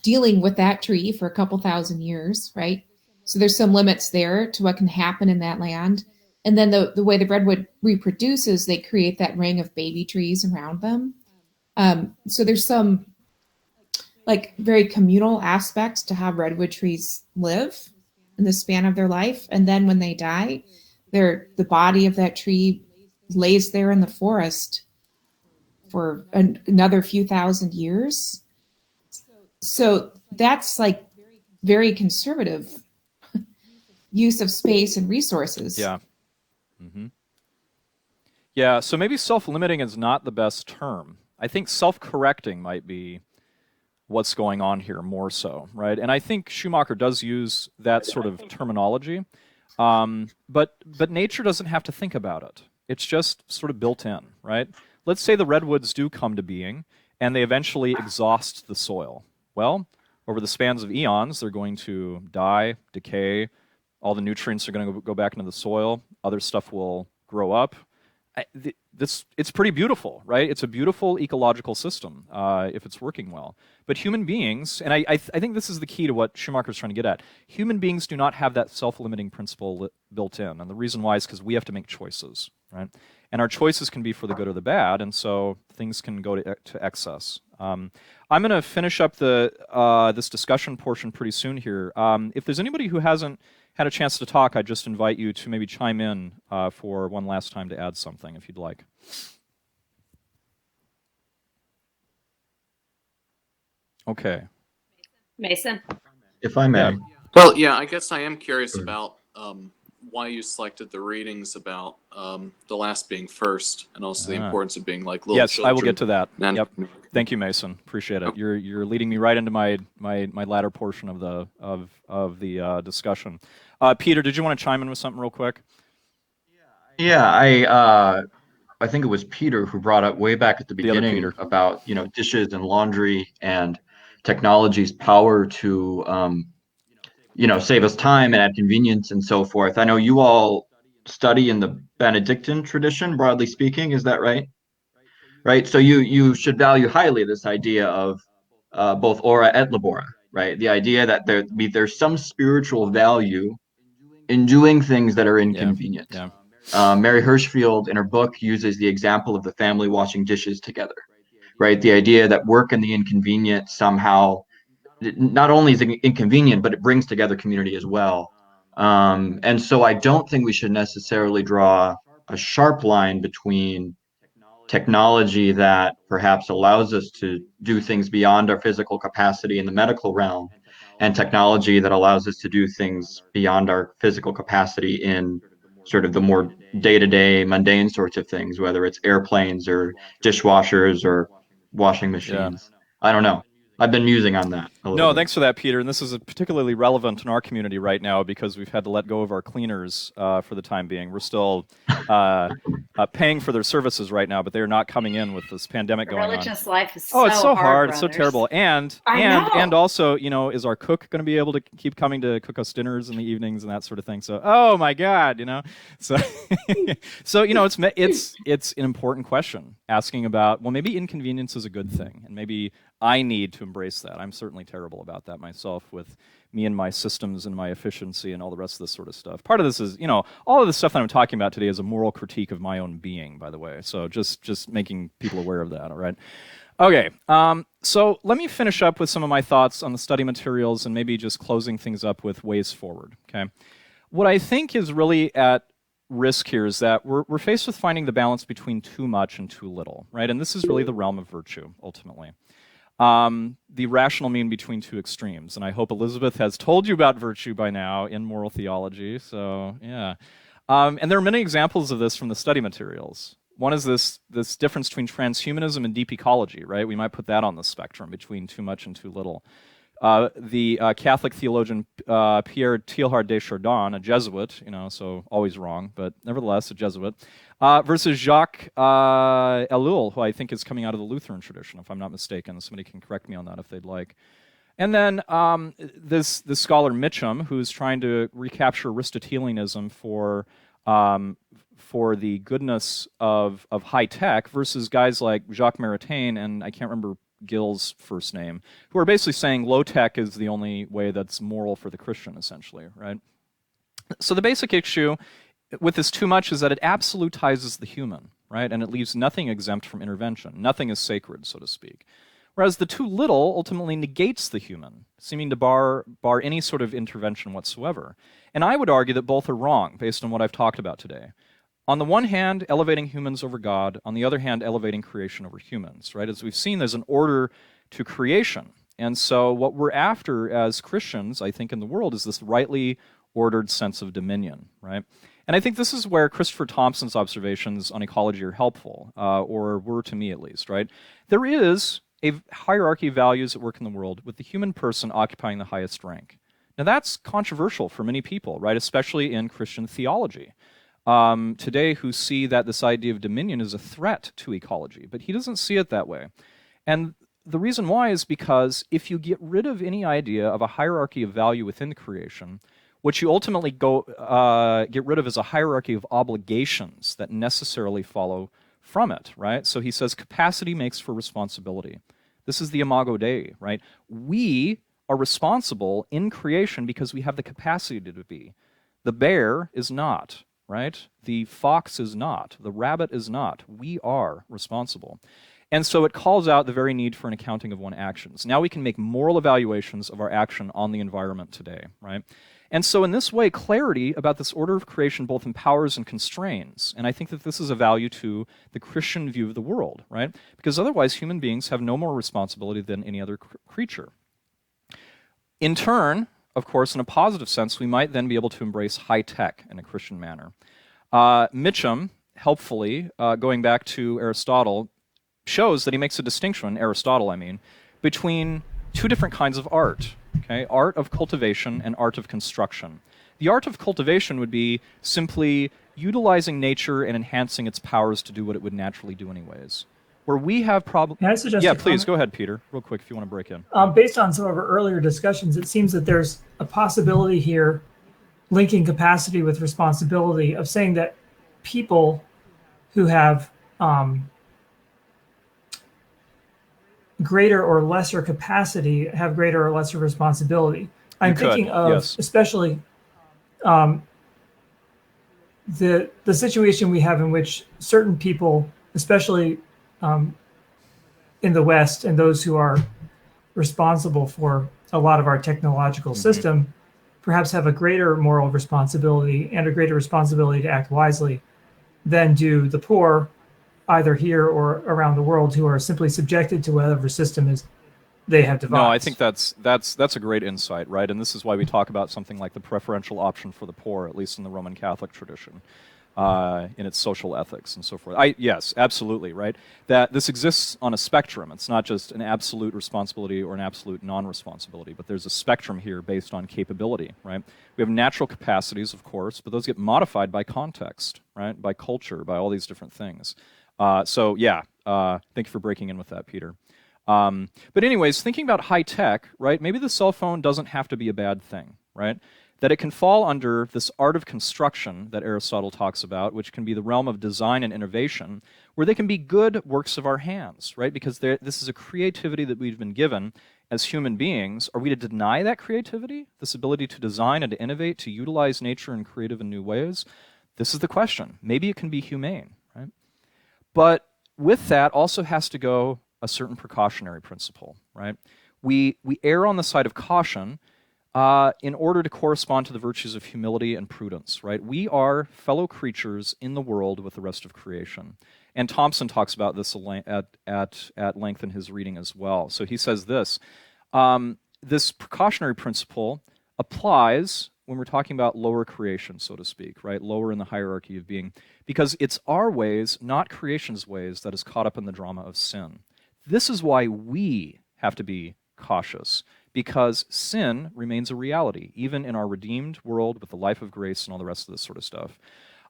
dealing with that tree for a couple thousand years, right? So there's some limits there to what can happen in that land. And then the way the redwood reproduces, they create that ring of baby trees around them. So there's some like very communal aspects to how redwood trees live in the span of their life. And then when they die, the body of that tree lays there in the forest for another few thousand years. So that's like very conservative use of space and resources. Yeah. Mm-hmm. Yeah, so maybe self-limiting is not the best term. I think self-correcting might be what's going on here more so, right? And I think Schumacher does use that sort of terminology, but nature doesn't have to think about it. It's just sort of built in, right? Let's say the redwoods do come to being, and they eventually exhaust the soil. Well, over the spans of eons, they're going to die, decay, all the nutrients are going to go back into the soil, other stuff will grow up. It's pretty beautiful, right? It's a beautiful ecological system if it's working well. But human beings, and I think this is the key to what Schumacher's trying to get at, human beings do not have that self-limiting principle built in. And the reason why is because we have to make choices, right? And our choices can be for the good or the bad, and so things can go to excess. I'm going to finish up this discussion portion pretty soon here. If there's anybody who hasn't had a chance to talk, I'd just invite you to maybe chime in for one last time to add something, if you'd like. Okay. Mason? If I may. Yeah. Well, yeah, I guess I am curious about why you selected the readings about the last being first, and also the importance of being like little children. Yes, I will get to that. And yep. Thank you, Mason. Appreciate it. You're leading me right into my latter portion of the discussion. Peter, did you want to chime in with something real quick? Yeah, I think it was Peter who brought up way back at the beginning about dishes and laundry and technology's power to save us time and add convenience and so forth. I know you all study in the Benedictine tradition, broadly speaking. Is that right? Right. So you should value highly this idea of both ora et labora, right? The idea that there's some spiritual value in doing things that are inconvenient. Yeah. Mary Hirschfield in her book uses the example of the family washing dishes together, right? The idea that work and the inconvenient somehow not only is it inconvenient, but it brings together community as well. And so I don't think we should necessarily draw a sharp line between technology that perhaps allows us to do things beyond our physical capacity in the medical realm and technology that allows us to do things beyond our physical capacity in sort of the more day-to-day mundane sorts of things, whether it's airplanes or dishwashers or washing machines. Yeah. I don't know. I've been musing on that a little bit. Thanks for that, Peter. And this is particularly relevant in our community right now because we've had to let go of our cleaners for the time being. We're still paying for their services right now, but they're not coming in with this pandemic going on. Religious life is so it's so hard. It's so terrible. And also, is our cook going to be able to keep coming to cook us dinners in the evenings and that sort of thing? So, oh my God, So, it's an important question asking about, well, maybe inconvenience is a good thing, and maybe I need to embrace that. I'm certainly terrible about that myself with me and my systems and my efficiency and all the rest of this sort of stuff. Part of this is, all of the stuff that I'm talking about today is a moral critique of my own being, by the way. So just making people aware of that, all right? Okay, so let me finish up with some of my thoughts on the study materials and maybe just closing things up with ways forward, okay? What I think is really at risk here is that we're faced with finding the balance between too much and too little, right? And this is really the realm of virtue, ultimately. The rational mean between two extremes. And I hope Elizabeth has told you about virtue by now in moral theology. So, yeah. And there are many examples of this from the study materials. One is this difference between transhumanism and deep ecology, right? We might put that on the spectrum between too much and too little. the Catholic theologian Pierre Teilhard de Chardin, a Jesuit, so always wrong, but nevertheless a Jesuit, versus Jacques Ellul, who I think is coming out of the Lutheran tradition, if I'm not mistaken. Somebody can correct me on that if they'd like. And then this scholar Mitchum, who's trying to recapture Aristotelianism for the goodness of high tech, versus guys like Jacques Maritain and I can't remember Gill's first name, who are basically saying low tech is the only way that's moral for the Christian, essentially, right? So the basic issue with this too much is that it absolutizes the human, right? And it leaves nothing exempt from intervention. Nothing is sacred, so to speak. Whereas the too little ultimately negates the human, seeming to bar any sort of intervention whatsoever. And I would argue that both are wrong, based on what I've talked about today. On the one hand, elevating humans over God. On the other hand, elevating creation over humans, right? As we've seen, there's an order to creation. And so what we're after as Christians, I think, in the world is this rightly ordered sense of dominion, right? And I think this is where Christopher Thompson's observations on ecology are helpful, or were to me at least, right? There is a hierarchy of values at work in the world with the human person occupying the highest rank. Now that's controversial for many people, right? Especially in Christian theology. Today who see that this idea of dominion is a threat to ecology, but he doesn't see it that way. And the reason why is because if you get rid of any idea of a hierarchy of value within creation, what you ultimately get rid of is a hierarchy of obligations that necessarily follow from it, right? So he says capacity makes for responsibility. This is the Imago Dei, right? We are responsible in creation because we have the capacity to be. The bear is not, right? The fox is not. The rabbit is not. We are responsible. And so it calls out the very need for an accounting of one's actions. Now we can make moral evaluations of our action on the environment today, right? And so in this way, clarity about this order of creation both empowers and constrains. And I think that this is a value to the Christian view of the world, right? Because otherwise human beings have no more responsibility than any other creature. In turn, of course, in a positive sense, we might then be able to embrace high tech in a Christian manner. Mitchum, helpfully, going back to Aristotle, shows that he makes a distinction, Aristotle I mean, between two different kinds of art. Okay, art of cultivation and art of construction. The art of cultivation would be simply utilizing nature and enhancing its powers to do what it would naturally do anyways. Where we have problems... Can I suggest Yeah, a please, comment? go ahead, Peter, real quick, if you want to break in. Based on some of our earlier discussions, it seems that there's a possibility here, linking capacity with responsibility, of saying that people who have greater or lesser capacity have greater or lesser responsibility. I'm thinking of yes. especially the situation we have in which certain people, especially in the West, and those who are responsible for a lot of our technological system, perhaps have a greater moral responsibility and a greater responsibility to act wisely than do the poor, either here or around the world, who are simply subjected to whatever system is they have devised. No, I think that's a great insight, right? And this is why we talk about something like the preferential option for the poor, at least in the Roman Catholic tradition, in its social ethics and so forth. Yes, absolutely, right? That this exists on a spectrum. It's not just an absolute responsibility or an absolute non-responsibility, but there's a spectrum here based on capability, right? We have natural capacities, of course, but those get modified by context, right? By culture, by all these different things. Thank you for breaking in with that, Peter. But anyways, thinking about high tech, right? Maybe the cell phone doesn't have to be a bad thing, right? That it can fall under this art of construction that Aristotle talks about, which can be the realm of design and innovation, where they can be good works of our hands, right? Because this is a creativity that we've been given as human beings. Are we to deny that creativity, this ability to design and to innovate, to utilize nature in creative and new ways? This is the question. Maybe it can be humane, right? But with that also has to go a certain precautionary principle, right? We err on the side of caution in order to correspond to the virtues of humility and prudence, right? We are fellow creatures in the world with the rest of creation. And Thompson talks about this at length in his reading as well. So he says this, this precautionary principle applies when we're talking about lower creation, so to speak, right? Lower in the hierarchy of being, because it's our ways, not creation's ways, that is caught up in the drama of sin. This is why we have to be cautious, because sin remains a reality, even in our redeemed world with the life of grace and all the rest of this sort of stuff.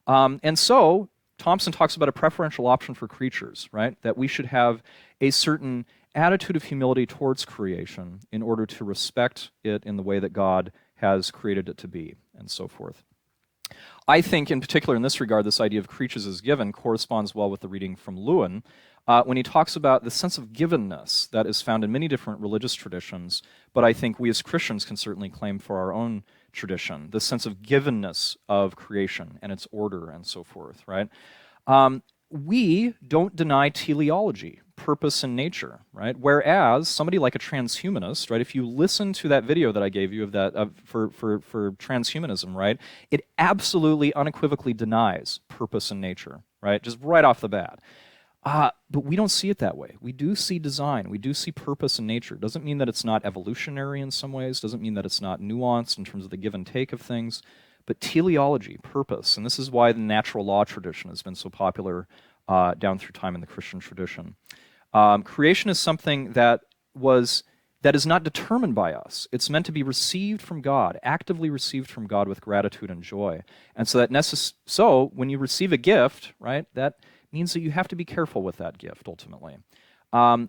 And so Thompson talks about a preferential option for creatures, right? That we should have a certain attitude of humility towards creation in order to respect it in the way that God has created it to be, and so forth. I think, in particular in this regard, this idea of creatures as given corresponds well with the reading from Lewin, when he talks about the sense of givenness that is found in many different religious traditions, but I think we as Christians can certainly claim for our own tradition, the sense of givenness of creation and its order and so forth, right? We don't deny teleology, purpose and nature, right? Whereas somebody like a transhumanist, right? If you listen to that video that I gave you of that for transhumanism, right? It absolutely unequivocally denies purpose and nature, right? Just right off the bat. But we don't see it that way. We do see design. We do see purpose in nature. Doesn't mean that it's not evolutionary in some ways. Doesn't mean that it's not nuanced in terms of the give and take of things. But teleology, purpose, and this is why the natural law tradition has been so popular down through time in the Christian tradition. Creation is something that is not determined by us. It's meant to be received from God, actively received from God with gratitude and joy. And so when you receive a gift, right, that means that you have to be careful with that gift ultimately.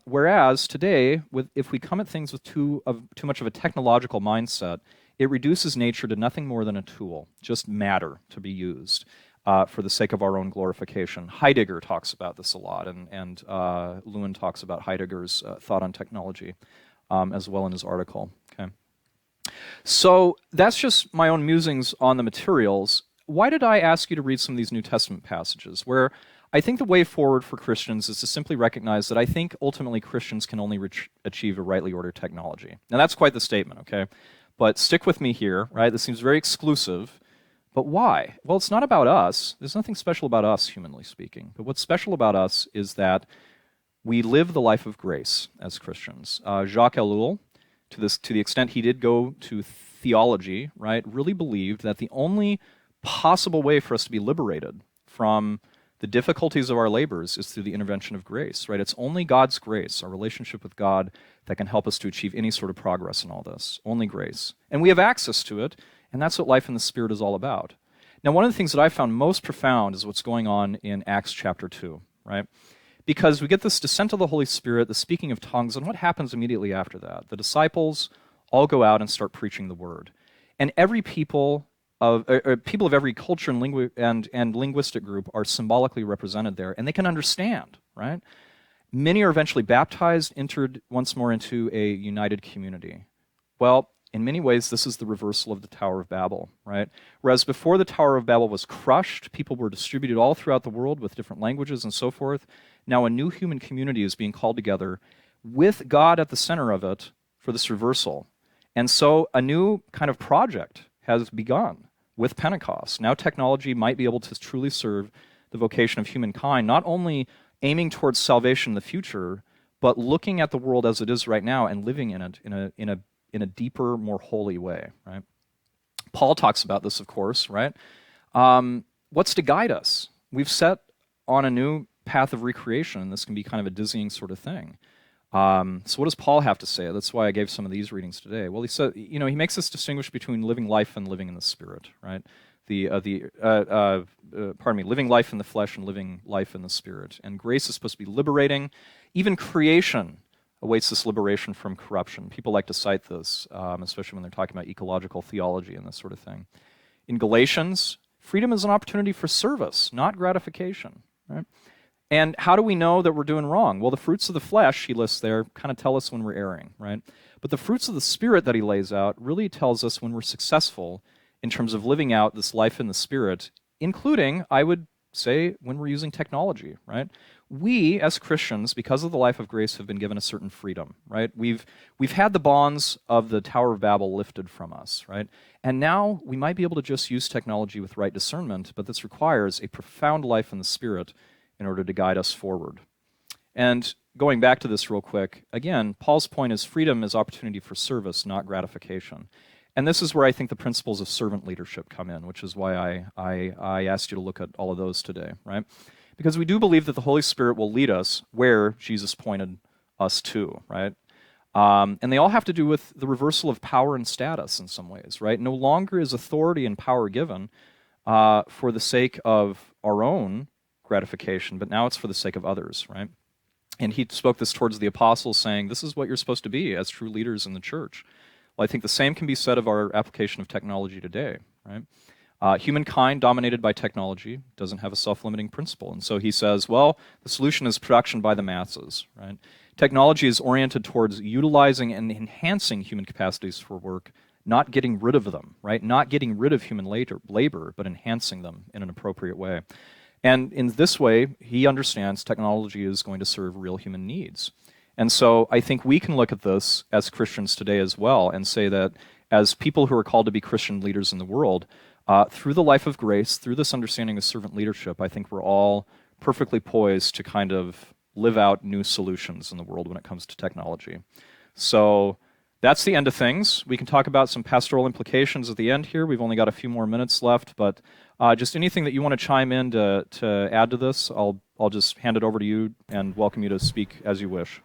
Whereas today, if we come at things with too much of a technological mindset, it reduces nature to nothing more than a tool, just matter to be used for the sake of our own glorification. Heidegger talks about this a lot, and Lewin talks about Heidegger's thought on technology as well in his article. Okay. So that's just my own musings on the materials. Why did I ask you to read some of these New Testament passages where I think the way forward for Christians is to simply recognize that I think ultimately Christians can only achieve a rightly ordered technology. Now that's quite the statement, okay? But stick with me here, right? This seems very exclusive. But why? Well, it's not about us. There's nothing special about us, humanly speaking. But what's special about us is that we live the life of grace as Christians. Jacques Ellul, to the extent he did go to theology, right, really believed that the only possible way for us to be liberated from the difficulties of our labors is through the intervention of grace, right? It's only God's grace, our relationship with God, that can help us to achieve any sort of progress in all this. Only grace. And we have access to it, and that's what life in the Spirit is all about. Now, one of the things that I found most profound is what's going on in Acts chapter 2, right? Because we get this descent of the Holy Spirit, the speaking of tongues, and what happens immediately after that? The disciples all go out and start preaching the word. And every people of every culture and linguistic group are symbolically represented there, and they can understand, right? Many are eventually baptized, entered once more into a united community. Well, in many ways, this is the reversal of the Tower of Babel, right? Whereas before the Tower of Babel was crushed, people were distributed all throughout the world with different languages and so forth. Now a new human community is being called together with God at the center of it for this reversal. And so a new kind of project has begun with Pentecost. Now technology might be able to truly serve the vocation of humankind, not only aiming towards salvation in the future, but looking at the world as it is right now and living in it in a deeper, more holy way, right? Paul talks about this, of course, right? What's to guide us? We've set on a new path of recreation, and this can be kind of a dizzying sort of thing. So what does Paul have to say? That's why I gave some of these readings today. Well, he said, he makes this distinguish between living life and living in the Spirit, right? Living life in the flesh and living life in the Spirit. And grace is supposed to be liberating. Even creation awaits this liberation from corruption. People like to cite this, especially when they're talking about ecological theology and this sort of thing. In Galatians, freedom is an opportunity for service, not gratification, right? And how do we know that we're doing wrong? Well, the fruits of the flesh, he lists there, kind of tell us when we're erring, right? But the fruits of the Spirit that he lays out really tells us when we're successful in terms of living out this life in the Spirit, including, I would say, when we're using technology, right? We, as Christians, because of the life of grace, have been given a certain freedom, right? We've had the bonds of the Tower of Babel lifted from us, right? And now we might be able to just use technology with right discernment, but this requires a profound life in the Spirit in order to guide us forward. And going back to this real quick, again, Paul's point is freedom is opportunity for service, not gratification. And this is where I think the principles of servant leadership come in, which is why I asked you to look at all of those today, right? Because we do believe that the Holy Spirit will lead us where Jesus pointed us to, right? And they all have to do with the reversal of power and status in some ways, right? No longer is authority and power given for the sake of our own gratification, but now it's for the sake of others, right? And he spoke this towards the apostles, saying, this is what you're supposed to be as true leaders in the church. Well, I think the same can be said of our application of technology today, right? Humankind dominated by technology doesn't have a self-limiting principle. And so he says, well, the solution is production by the masses, right? Technology is oriented towards utilizing and enhancing human capacities for work, not getting rid of them, right? Not getting rid of human labor, but enhancing them in an appropriate way. And in this way, he understands technology is going to serve real human needs. And so I think we can look at this as Christians today as well and say that as people who are called to be Christian leaders in the world, through the life of grace, through this understanding of servant leadership, I think we're all perfectly poised to kind of live out new solutions in the world when it comes to technology. So that's the end of things. We can talk about some pastoral implications at the end here. We've only got a few more minutes left, but just anything that you want to chime in to add to this, I'll just hand it over to you and welcome you to speak as you wish.